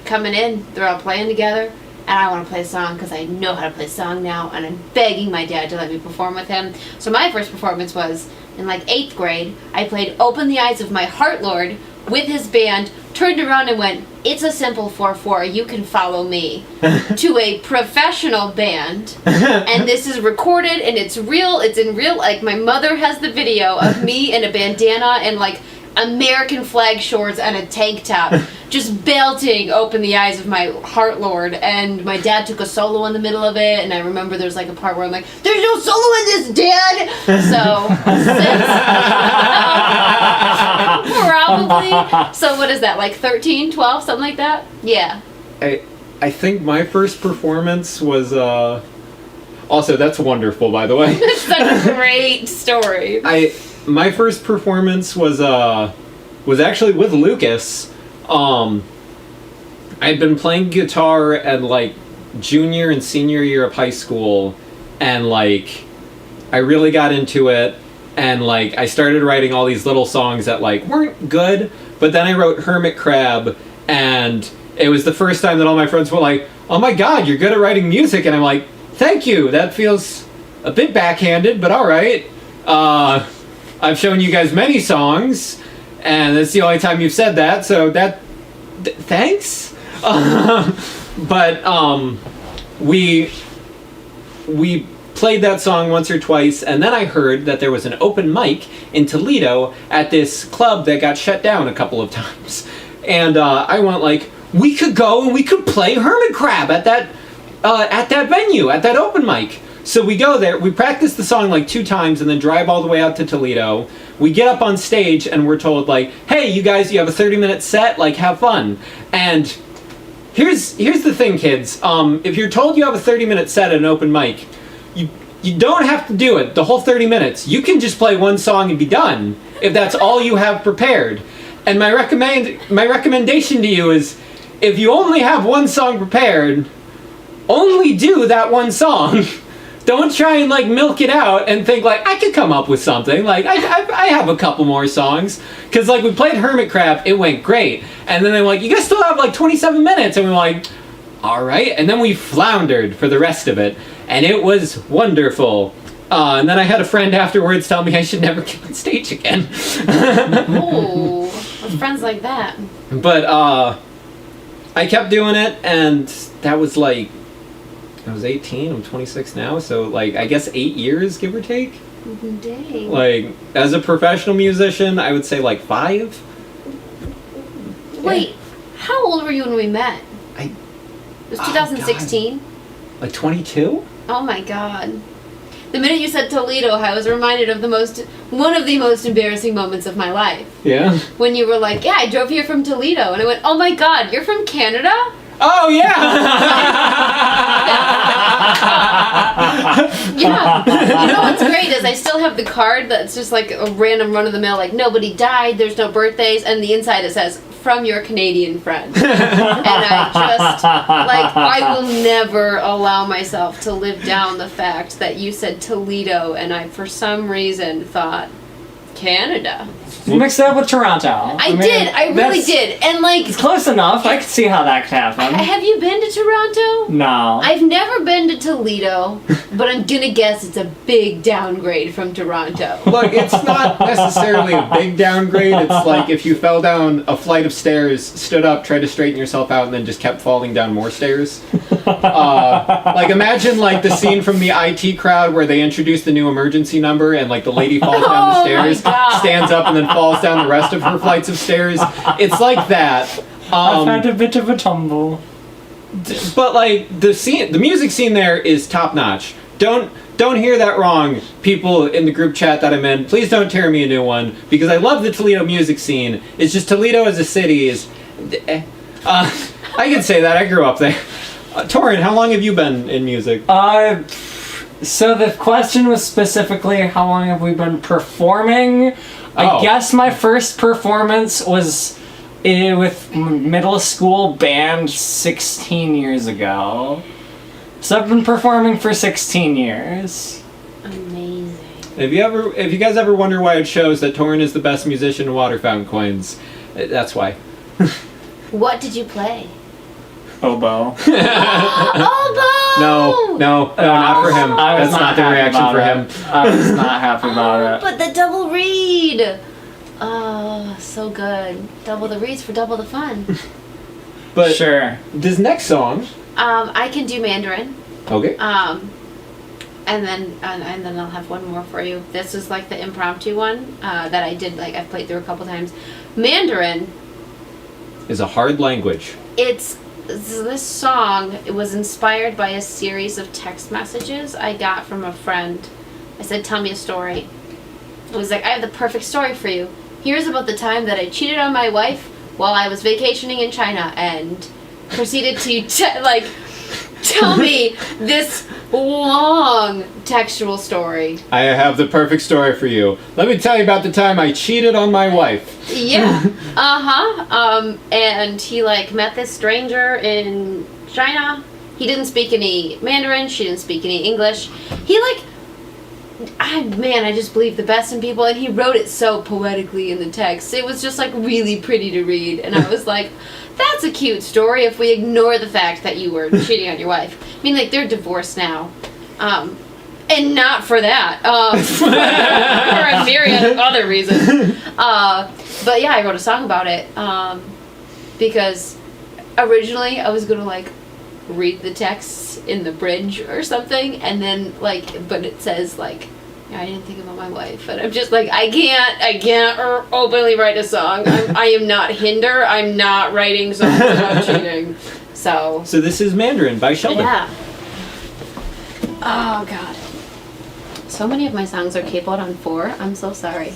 coming in, they're all playing together. And I want to play a song because I know how to play a song now, and I'm begging my dad to let me perform with him. So my first performance was in like 8th grade. I played Open the Eyes of My Heart Lord with his band, turned around and went, "It's a simple 4/4, you can follow me," to a professional band. And this is recorded and it's real, it's in real, like my mother has the video of me in a bandana and like American flag shorts and a tank top, just belting Open the Eyes of My Heart Lord. And my dad took a solo in the middle of it, and I remember there's like a part where I'm like, "There's no solo in this, Dad!" So, probably, so what is that, like 13, 12, something like that? Yeah. I think my first performance was also, that's wonderful, by the way. It's such a great story. My first performance was actually with Lucas. I'd been playing guitar at like junior and senior year of high school, and like I really got into it, and like I started writing all these little songs that like weren't good, but then I wrote Hermit Crab, and it was the first time that all my friends were like, "Oh my god, you're good at writing music," and I'm like, "Thank you, that feels a bit backhanded, but alright. I've shown you guys many songs, and that's the only time you've said that, so thanks." But we played that song once or twice, and then I heard that there was an open mic in Toledo at this club that got shut down a couple of times. And I went like, we could go and we could play Hermit Crab at that venue, at that open mic. So we go there, we practice the song like 2 times and then drive all the way out to Toledo. We get up on stage and we're told like, "Hey, you guys, you have a 30-minute set, like have fun." And here's the thing, kids. If you're told you have a 30-minute set at an open mic, you don't have to do it the whole 30 minutes. You can just play one song and be done, if that's all you have prepared. And my recommendation to you is, if you only have one song prepared, only do that one song. Don't try and like milk it out and think like, I could come up with something. Like I have a couple more songs. Cause like we played Hermit Crab, it went great. And then they were like, "You guys still have like 27 minutes. And we were like, all right. And then we floundered for the rest of it. And it was wonderful. And then I had a friend afterwards tell me I should never get on stage again. Ooh, with friends like that. But I kept doing it, and that was like, I was 18, I'm 26 now, so like I guess 8 years, give or take. Dang. Like, as a professional musician, I would say like 5. Wait, how old were you when we met? It was 2016? Like 22? Oh my god. The minute you said Toledo, I was reminded of one of the most embarrassing moments of my life. Yeah. When you were like, "Yeah, I drove here from Toledo," and I went, "Oh my god, you're from Canada?" Oh, yeah! Yeah. You know what's great is I still have the card that's just like a random run-of-the-mill, like nobody died, there's no birthdays, and the inside it says, "From your Canadian friend." And I just, like, I will never allow myself to live down the fact that you said Toledo and I, for some reason, thought Canada. Mix it up with Toronto. I really that's- did. And like, It's close enough. I could see how that could happen. have you been to Toronto? No. I've never been to Toledo, but I'm gonna guess it's a big downgrade from Toronto. Look, it's not necessarily a big downgrade. It's like if you fell down a flight of stairs, stood up, tried to straighten yourself out, and then just kept falling down more stairs. Like imagine like the scene from the IT Crowd where they introduce the new emergency number and like the lady falls down the Oh my stairs, God. stands up, and then falls down the rest of her flights of stairs. It's like that. I've had a bit of a tumble. But like the music scene there is top notch. Don't hear that wrong, people in the group chat that I'm in. Please don't tear me a new one because I love the Toledo music scene. It's just Toledo as a city is. I can say that I grew up there. Torin, how long have you been in music? So the question was specifically how long have we been performing? I Oh. guess my first performance was with middle school band 16 years ago. So I've been performing for 16 years. Amazing. If you guys ever wonder why it shows that Torin is the best musician in Water Fountain Coins, that's why. What did you play? Oboe. Oboe! No, not for him. I was That's not the happy reaction about for it. him. I was not happy about it. But the double reed! Oh, so good. Double the reeds for double the fun. But Sure. this next song, I can do Mandarin. okay. And then I'll have one more for you. This is like the impromptu one that I did. Like I've played through a couple times. Mandarin. Is a hard language. It's this song. It was inspired by a series of text messages I got from a friend. I said, "Tell me a story." It was like, "I have the perfect story for you. Here's about the time that I cheated on my wife while I was vacationing in China," and proceeded to tell me this long textual story. I have the perfect story for you. Let me tell you about the time I cheated on my wife. Yeah. And he met this stranger in China. He didn't speak any Mandarin. She didn't speak any English. I just believe the best in people, and he wrote it so poetically in the text. It was just really pretty to read, and I was like, that's a cute story if we ignore the fact that you were cheating on your wife. I mean, they're divorced now. And not for that. For a myriad of other reasons. But yeah, I wrote a song about it. Because originally I was gonna read the texts in the bridge or something, and then but it says I didn't think about my wife, and I'm just I can't openly write a song. I am not Hinder. I'm not writing songs about cheating. So this is Mandarin by Sheldon. yeah. Oh god. So many of my songs are capoed on 4. I'm so sorry.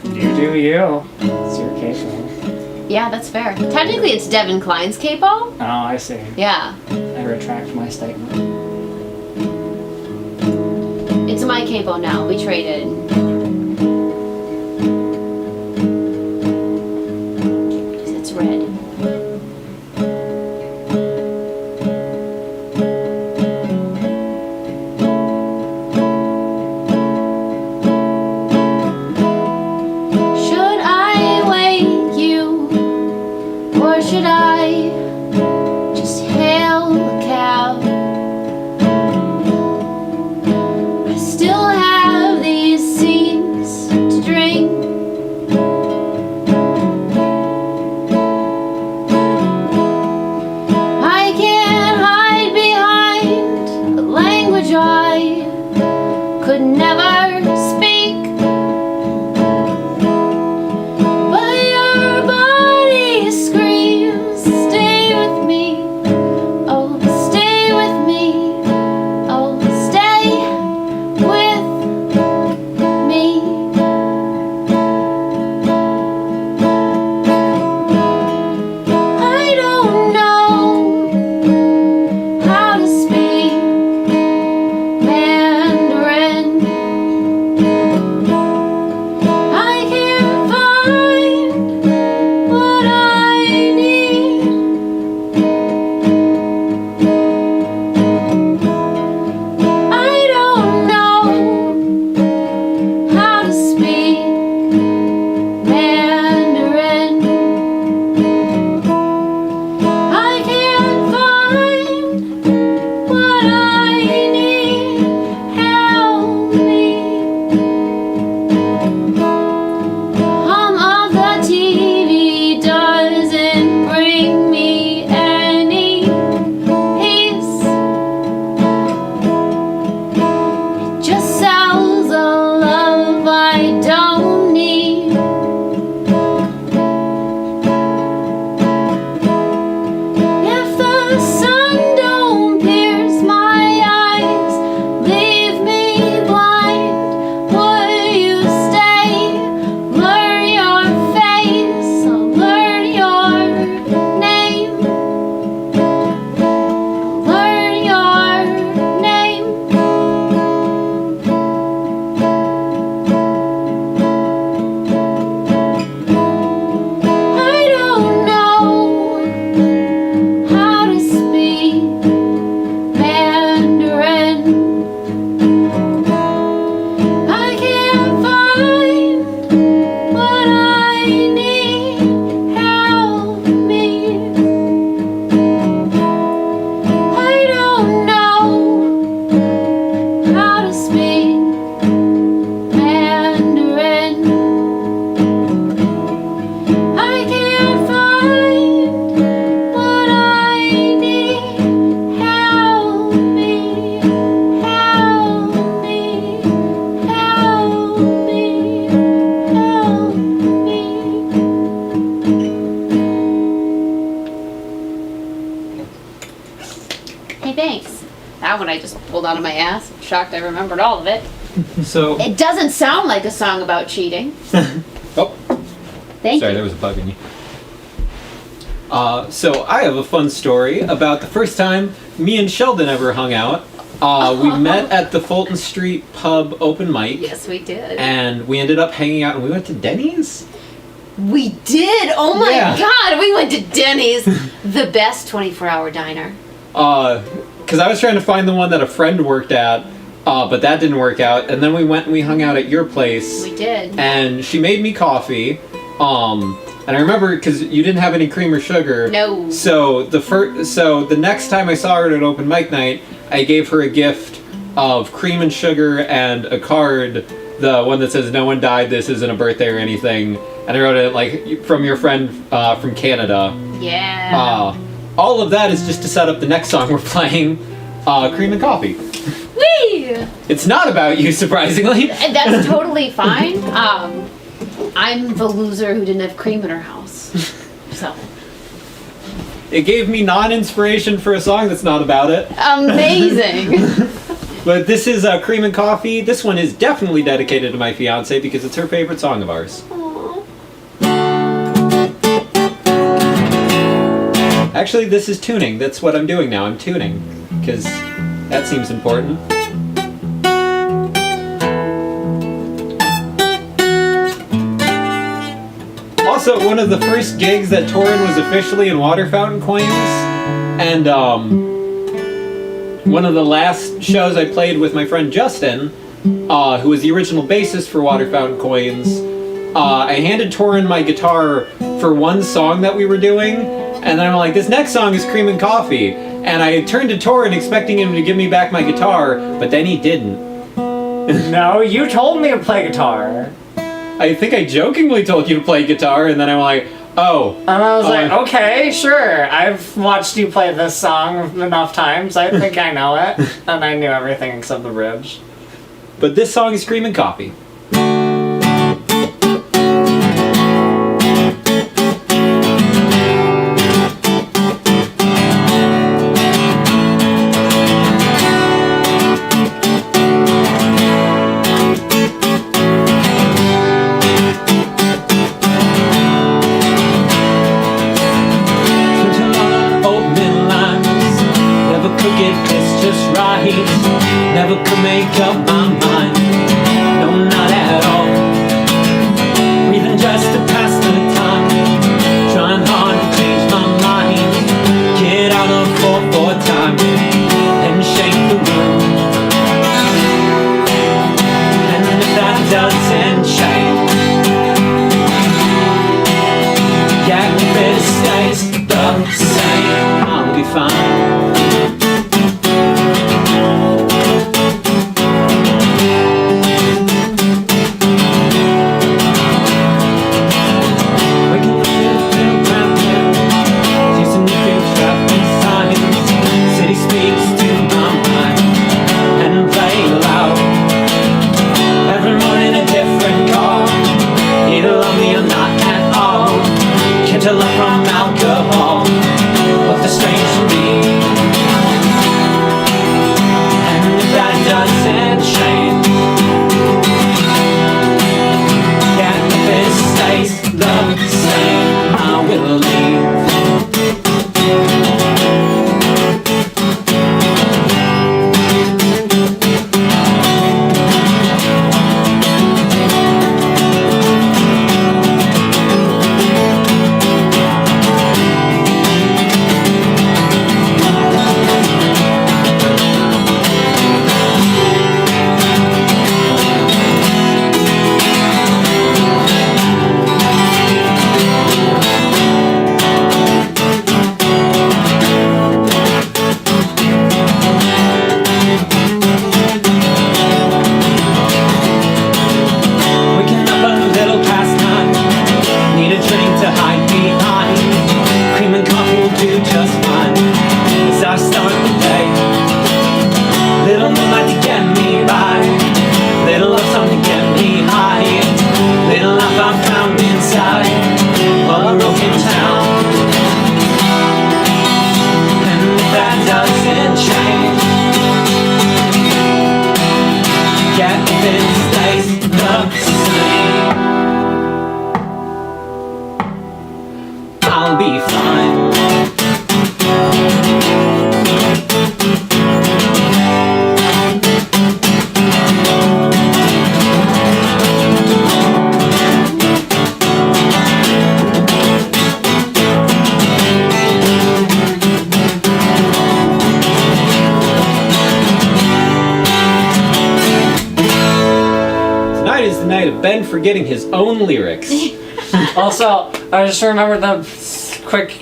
You do you. It's your capo. Yeah, that's fair. Technically, it's Devin Klein's capo. Oh, I see. Yeah. I retract my statement. It's my capo now. We traded. 'Cause it's red. Should I wake you, or should I just hail a cab? I still have these scenes to drink. I can't hide behind a language I could never speak. But your body screams Banks. That one I just pulled out of my ass. I'm shocked I remembered all of it. So, It doesn't sound like a song about cheating. oh, Thank sorry, you. there was a bug in you. So I have a fun story about the first time me and Sheldon ever hung out. We met at the Fulton Street Pub open mic. Yes, we did. And we ended up hanging out, and we went to Denny's. We did! Oh my Yeah. god, we went to Denny's, the best 24-hour diner. Because I was trying to find the one that a friend worked at, but that didn't work out. And then we went and we hung out at your place. We did. And she made me coffee. And I remember because you didn't have any cream or sugar. No. So the next time I saw her at an open mic night, I gave her a gift of cream and sugar and a card, the one that says "No one died. This isn't a birthday or anything." And I wrote it like from your friend from Canada. Yeah. All of that is just to set up the next song we're playing, Cream and Coffee. Whee! It's not about you, surprisingly. And that's totally fine. I'm the loser who didn't have cream in her house. So. It gave me non-inspiration for a song that's not about it. Amazing. But this is Cream and Coffee. This one is definitely dedicated to my fiance because it's her favorite song of ours. Aw. Actually, this is tuning. That's what I'm doing now. I'm tuning because that seems important. Also, one of the first gigs that Torin was officially in Water Fountain Coins, and one of the last shows I played with my friend Justin, who was the original bassist for Water Fountain Coins. I handed Torin my guitar for one song that we were doing, and then I'm like, this next song is Cream and Coffee. And I turned to Torin expecting him to give me back my guitar, but then he didn't. No, you told me to play guitar. I think I jokingly told you to play guitar, and then I'm like, oh. And I was like, okay, sure. I've watched you play this song enough times. I think I know it. And I knew everything except the bridge. But this song is Cream and Coffee. Never could make up my mind, no, not at all. Breathing just to pass the time, trying hard to change my mind. Get out of 4/4 time and shake the room. And if that doesn't change, yeah, if it stays the same, I'll be fine. I'll be fine. Tonight is the night of Ben forgetting his own lyrics. Also, I just remembered the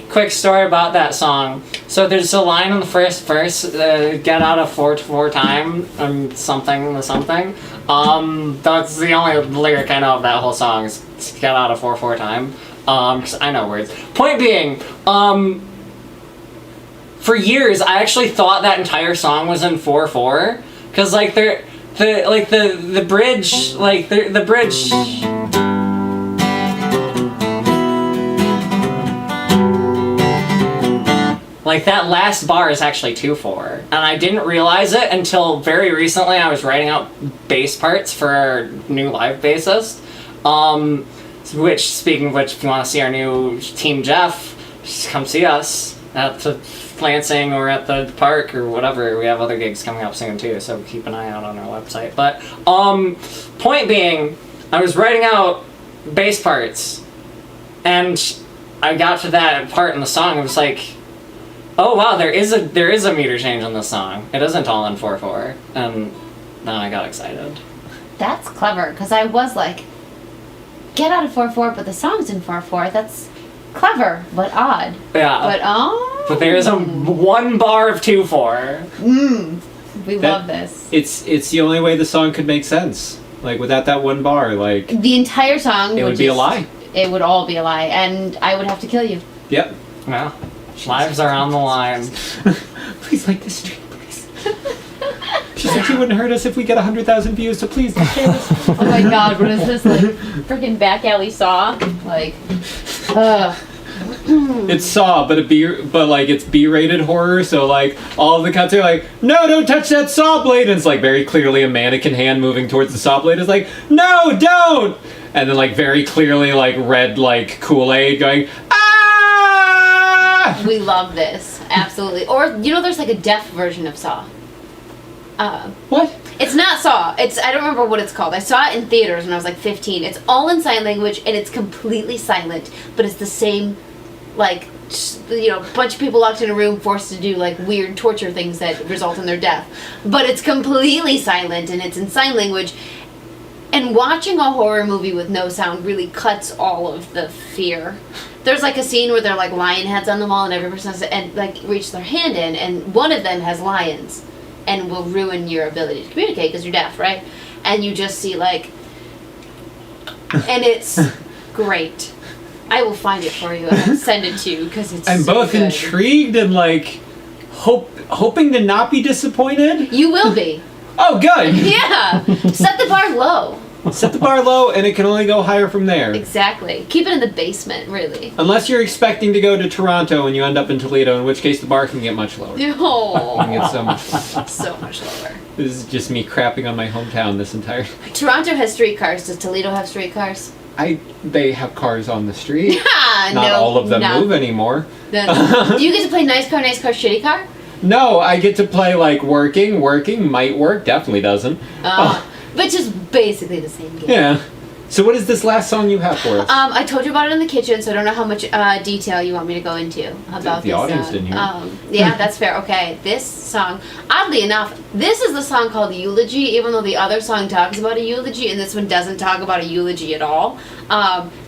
quick story about that song. So there's a line in the first verse, get out of 4 time, something. That's the only lyric I know of that whole song is get out of 4 time. 'Cause I know words. Point being, for years I actually thought that entire song was in 4/4, 'cause like the bridge, like the bridge. Like, that last bar is actually 2/4, and I didn't realize it until very recently. I was writing out bass parts for our new live bassist, which, speaking of which, if you want to see our new Team Jeff, just come see us at the Lansing or at the park or whatever. We have other gigs coming up soon too, so keep an eye out on our website. But, point being, I was writing out bass parts, and I got to that part in the song, it was like, oh wow, there is a meter change in this song. It isn't all in 4/4, and then I got excited. That's clever, because I was like, get out of 4/4, but the song's in 4/4. That's clever, but odd. Yeah. But there is a 1 bar of 2/4. We love this. It's the only way the song could make sense. Like, without that 1 bar, like, The entire song it would be a lie. It would all be a lie, and I would have to kill you. Yep. Yeah. Lives are on the line. Please like this stream, please. She said she wouldn't hurt us if we get 100,000 views, so please don't share this. Oh my god, what is this, like, freaking back alley Saw? Like, It's Saw, but it's B-rated horror, so like all of the cuts are like, no, don't touch that saw blade, and it's like very clearly a mannequin hand moving towards the saw blade. It's like, no, don't, and then like very clearly like red like Kool-Aid going, ah! we love this, absolutely. Or, there's like a deaf version of Saw. What? It's not Saw. I don't remember what it's called. I saw it in theaters when I was like 15. It's all in sign language, and it's completely silent, but it's the same, like, bunch of people locked in a room forced to do like weird torture things that result in their death. But it's completely silent, and it's in sign language. And watching a horror movie with no sound really cuts all of the fear. There's like a scene where they're like lion heads on the wall, and every person has to reach their hand in, and one of them has lions, and will ruin your ability to communicate because you're deaf, right? And you just see like, and it's great. I will find it for you and I'll send it to you because it's. I'm so both good. intrigued and like hoping to not be disappointed. You will be. Oh, good. Yeah. Set the bar low. Set the bar low, and it can only go higher from there. Exactly. Keep it in the basement, really. Unless you're expecting to go to Toronto and you end up in Toledo, in which case the bar can get much lower. It Oh, can get so much. so much lower. This is just me crapping on my hometown this entire. Toronto has streetcars. Does Toledo have streetcars? They have cars on the street. Not No, all of them no. move anymore. Do you get to play nice car, shitty car? No, I get to play like working, might work, definitely doesn't. Which is basically the same game. Yeah. So what is this last song you have for us? I told you about it in the kitchen, so I don't know how much detail you want me to go into about the this. audience didn't hear. Yeah, that's fair. Okay, this song, oddly enough, this is the song called Eulogy, even though the other song talks about a eulogy, and this one doesn't talk about a eulogy at all.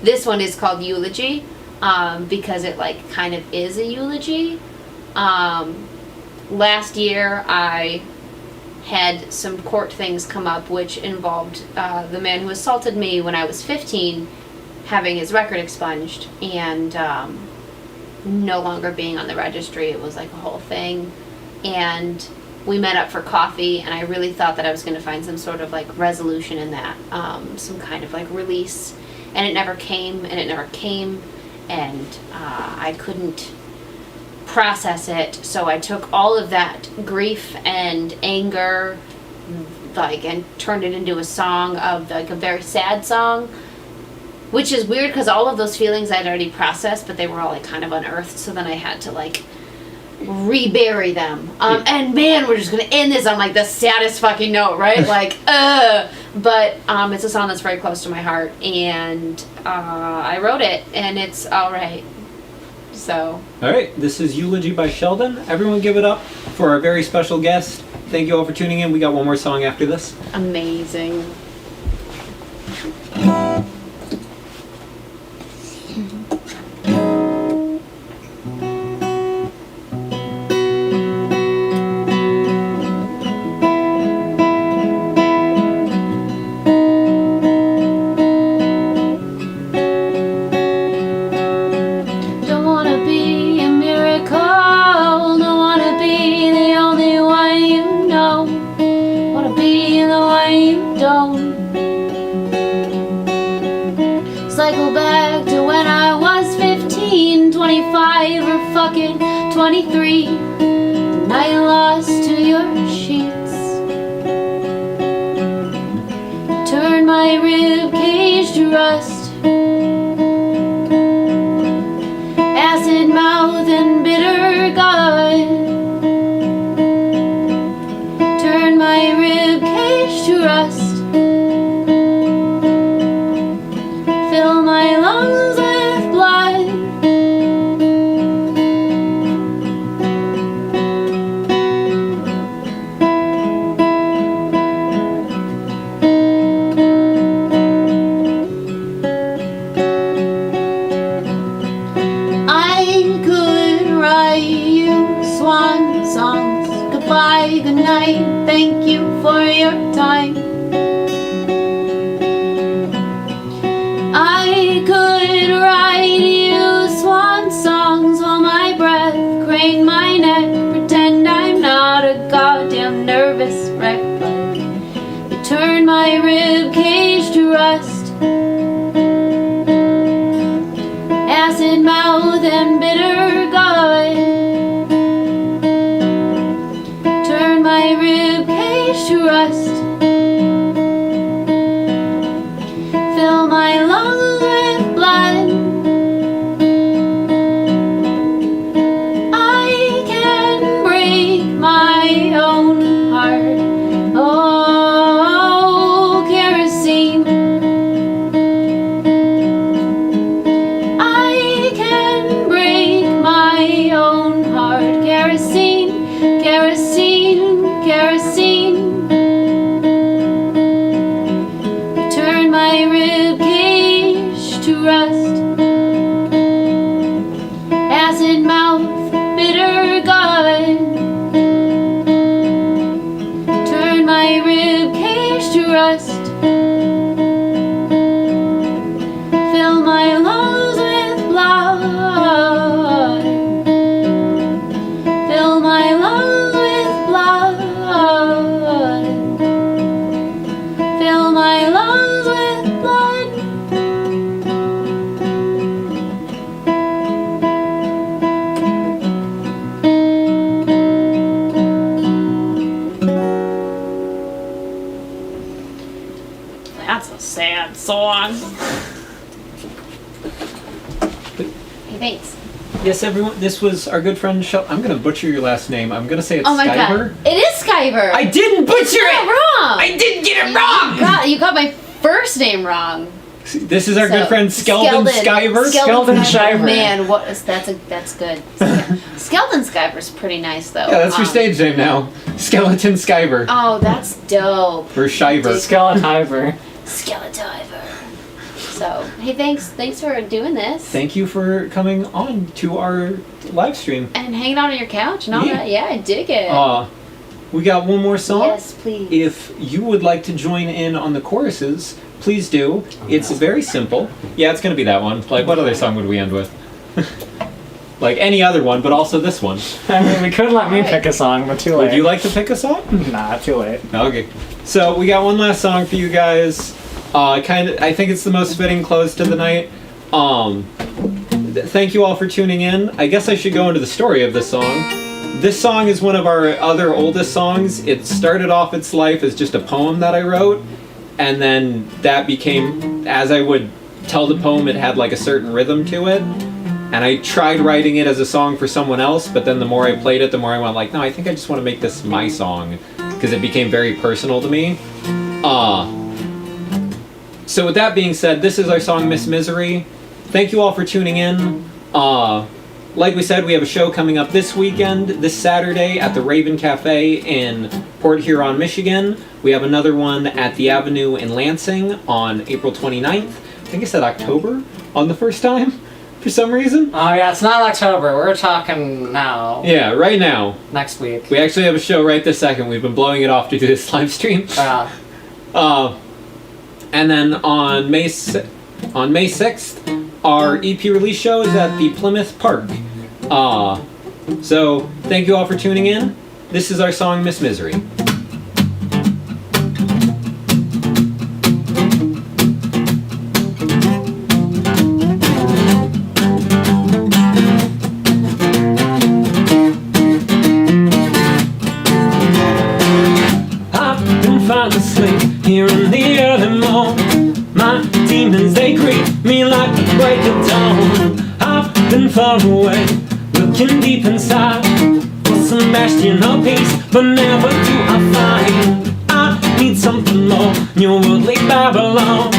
This one is called Eulogy, because it like kind of is a eulogy. Last year, I had some court things come up which involved the man who assaulted me when I was 15 having his record expunged and no longer being on the registry. It was like a whole thing. And we met up for coffee, and I really thought that I was going to find some sort of like resolution in that, some kind of like release. And it never came, and I couldn't process it, so I took all of that grief and anger and turned it into a song of like a very sad song, which is weird because all of those feelings I'd already processed, but they were all like kind of unearthed. So then I had to like rebury them. And man, we're just gonna end this on like the saddest fucking note, right? Like, but it's a song that's very close to my heart, and I wrote it, and it's all right. So. All right, this is Eulogy by Sheldon. Everyone give it up for our very special guest. Thank you all for tuning in. We got one more song after this. Amazing. Cycle back to when I was 15, 25, or fucking 23. The night lost to your sheets. Turn my rib cage to rust. Acid mouth and bitter gut. Turn my rib cage to rust. Fill my lungs with blood. I could write you swan songs. Goodbye, good night, thank you for your time. I could write you swan songs while my breath crane my neck. Pretend I'm not a goddamn nervous wreck, but you turn my rib cage to rust. Acid mouth and bitter gut. Turn my rib cage to rust. Fill my lungs with blood. I can break my own heart. Oh, kerosene. I can break my own heart. Kerosene, kerosene, kerosene. Turn my rib cage to rust. Acid mouth, bitter gut. Turn my rib cage to rust. Fill my lungs with blood. Fill my lungs with blood. Fill my lungs with blood. That's a sad song. Hey, thanks. Yes, everyone, this was our good friend Sheldon. I'm going to butcher your last name. I'm going to say it's Oh my Skiver. god. It is Skiver. I didn't butcher It's not it! wrong. I didn't get it wrong! You got my first name wrong. This is our So, good friend Sheldon Skiver. Skeldon Skiver. Man, that's good. Sheldon Skiver's pretty nice though. Yeah, that's your stage name now. Skeleton Skiver. Oh, that's dope. Or Shiver. Skeletiver. Skeletiver. So, hey, thanks for doing this. Thank you for coming on to our live stream. And hanging out on your couch and all Yeah. that. Yeah, I dig it. We got one more song. Yes, please. If you would like to join in on the choruses, please do. It's very simple. Yeah, it's going to be that one. Like, what other song would we end with? Like any other one, but also this one. I mean, we could let me pick a song, but too late. Would you like to pick a song? Nah, too late. Okay. So we got one last song for you guys. I think it's the most fitting close to the night. Thank you all for tuning in. I guess I should go into the story of this song. This song is one of our other oldest songs. It started off its life as just a poem that I wrote, and then that became, as I would tell the poem it had like a certain rhythm to it. And I tried writing it as a song for someone else, but then the more I played it, the more I went like, no, I think I just want to make this my song, because it became very personal to me. So with that being said, this is our song Miss Misery. Thank you all for tuning in. Like we said, we have a show coming up this weekend, this Saturday, at the Raven Cafe in Port Huron, Michigan. We have another one at the Avenue in Lansing on April 29th. I think I said October on the first time, for some reason. Oh yeah, it's not October. We're talking now. Yeah, right now. Next week. We actually have a show right this second. We've been blowing it off to do this live stream. And then on May 6th, our EP release show is at the Plymouth Park. So thank you all for tuning in. This is our song Miss Misery. I've been finding sleep here in the early morning. My demons, they creep me like the break of dawn. I've been far away, looking deep inside for some bastion of peace, but never do I find. I need something more, your worldly Babylon.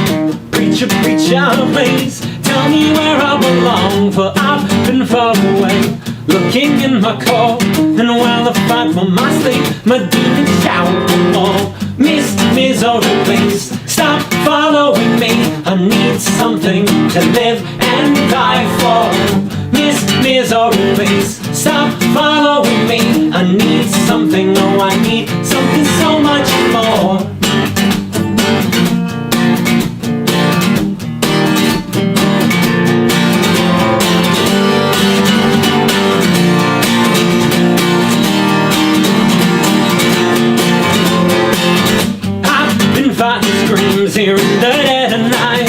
Preacher, preacher, please tell me where I belong, for I've been far away, looking in my core, and while I fight for my sleep, my demons shout for more. Miss Misery, please stop following me. I need something to live and die for. Miss Misery, please stop following me. I need something, oh I need something so much more. Screams here in the dead of night,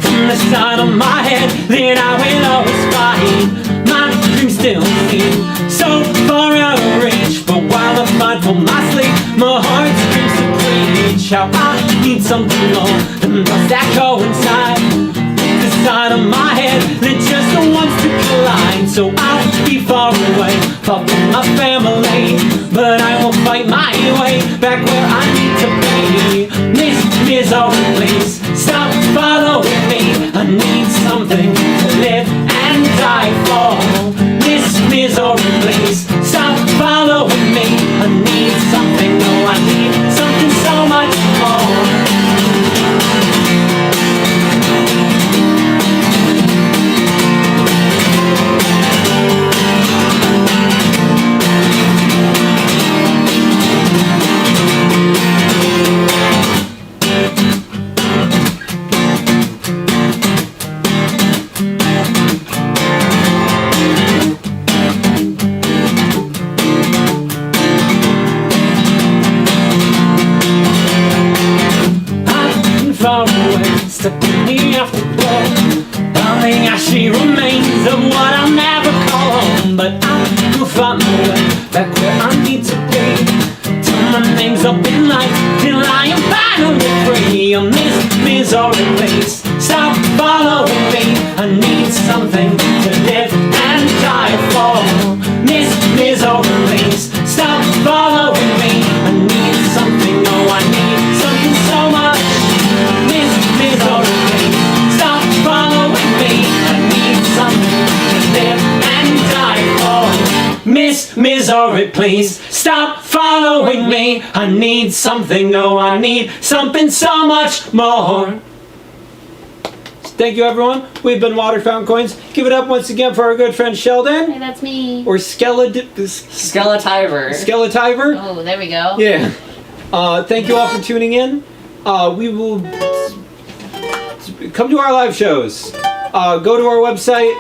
from the side of my head that I will always fight. My dreams still seem so far out of reach, but while I fight for my sleep, my heart screams to preach how I need something more than does that coincide with the side of my head that just wants to collide. So I'll be far away, far from my family, but I will fight my way back where I need to be. Miss Misery, please stop following me. I need something to live and die for. Miss Misery, please stop following me. I need something, oh I need something so much more. Stuck in the afterglow, the ashy remains of what I'll never call home. But I will find my way back where I need to be, till my name's up in lights, till I am finally free. Miss Misery, please stop following me. I need something to live and die for. Miss Misery, please stop following me. I need something, oh I need something so much. Miss Misery, stop following me. I need something to live and die for. Miss Misery, please stop following me. I need something, oh I need something so much more. Thank you everyone. We've been Water Fountain Coins. Give it up once again for our good friend Sheldon. Hey, that's me. Or Skeletiver. Oh, there we go. Yeah. Thank you all for tuning in. We will come to our live shows. Go to our website.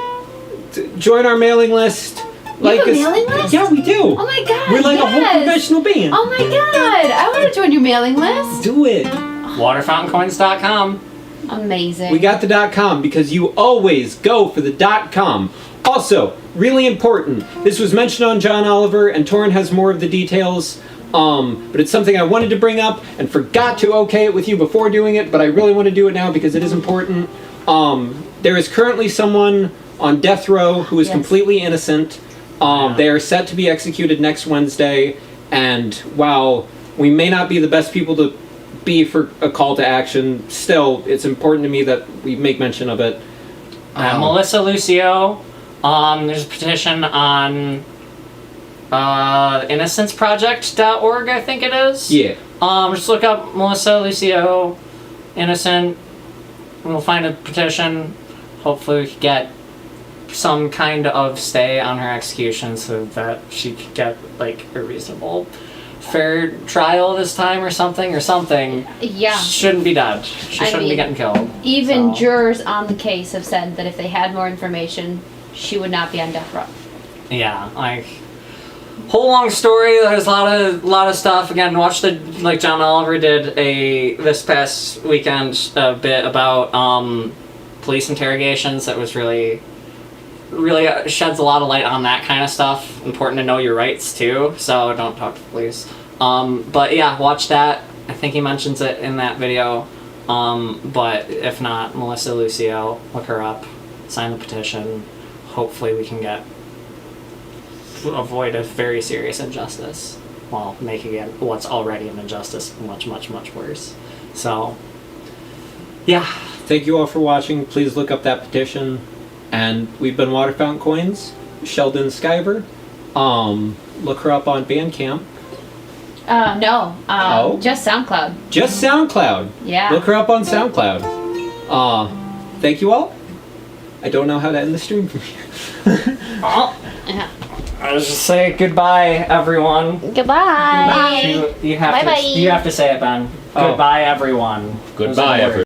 Join our mailing list. You have a mailing list? Yeah, we do. Oh my god. We're like yes. a whole professional band. Oh my god. I want to join your mailing list. Do it. Waterfountaincoins.com. Amazing. We got the .com because you always go for the .com. Also, really important, this was mentioned on John Oliver, and Torrin has more of the details, but it's something I wanted to bring up and forgot to okay it with you before doing it, but I really want to do it now because it is important. There is currently someone on death row who is Yes. completely innocent. They are set to be executed next Wednesday, and while we may not be the best people to be for a call to action, still, it's important to me that we make mention of it. Melissa Lucio, there's a petition on innocenceproject.org, I think it is. Yeah. Just look up Melissa Lucio, innocent. We'll find a petition. Hopefully we could get some kind of stay on her execution so that she could get, like, a reasonable, fair trial this time or something. Yeah. She shouldn't be dead. She shouldn't be getting killed. Even So. jurors on the case have said that if they had more information, she would not be on death row. Yeah, like, whole long story. There's a lot of stuff. Again, watch like John Oliver did this past weekend a bit about police interrogations. That was really sheds a lot of light on that kind of stuff. Important to know your rights too. So don't talk to the police. But yeah, watch that. I think he mentions it in that video. But if not, Melissa Lucio, look her up, sign the petition. Hopefully we can avoid a very serious injustice while making it what's already an injustice much, much, much worse. So, yeah. Thank you all for watching. Please look up that petition. And we've been Water Fountain Coins, Sheldon Skiver. Look her up on Bandcamp. No. Oh? Just SoundCloud. Just SoundCloud. Yeah. Look her up on SoundCloud. Thank you all. I don't know how to end the stream from here. Yeah. I'll just say goodbye, everyone. Goodbye. You have Bye-bye. to say it, Ben. Oh. Goodbye, everyone. Goodbye, everyone.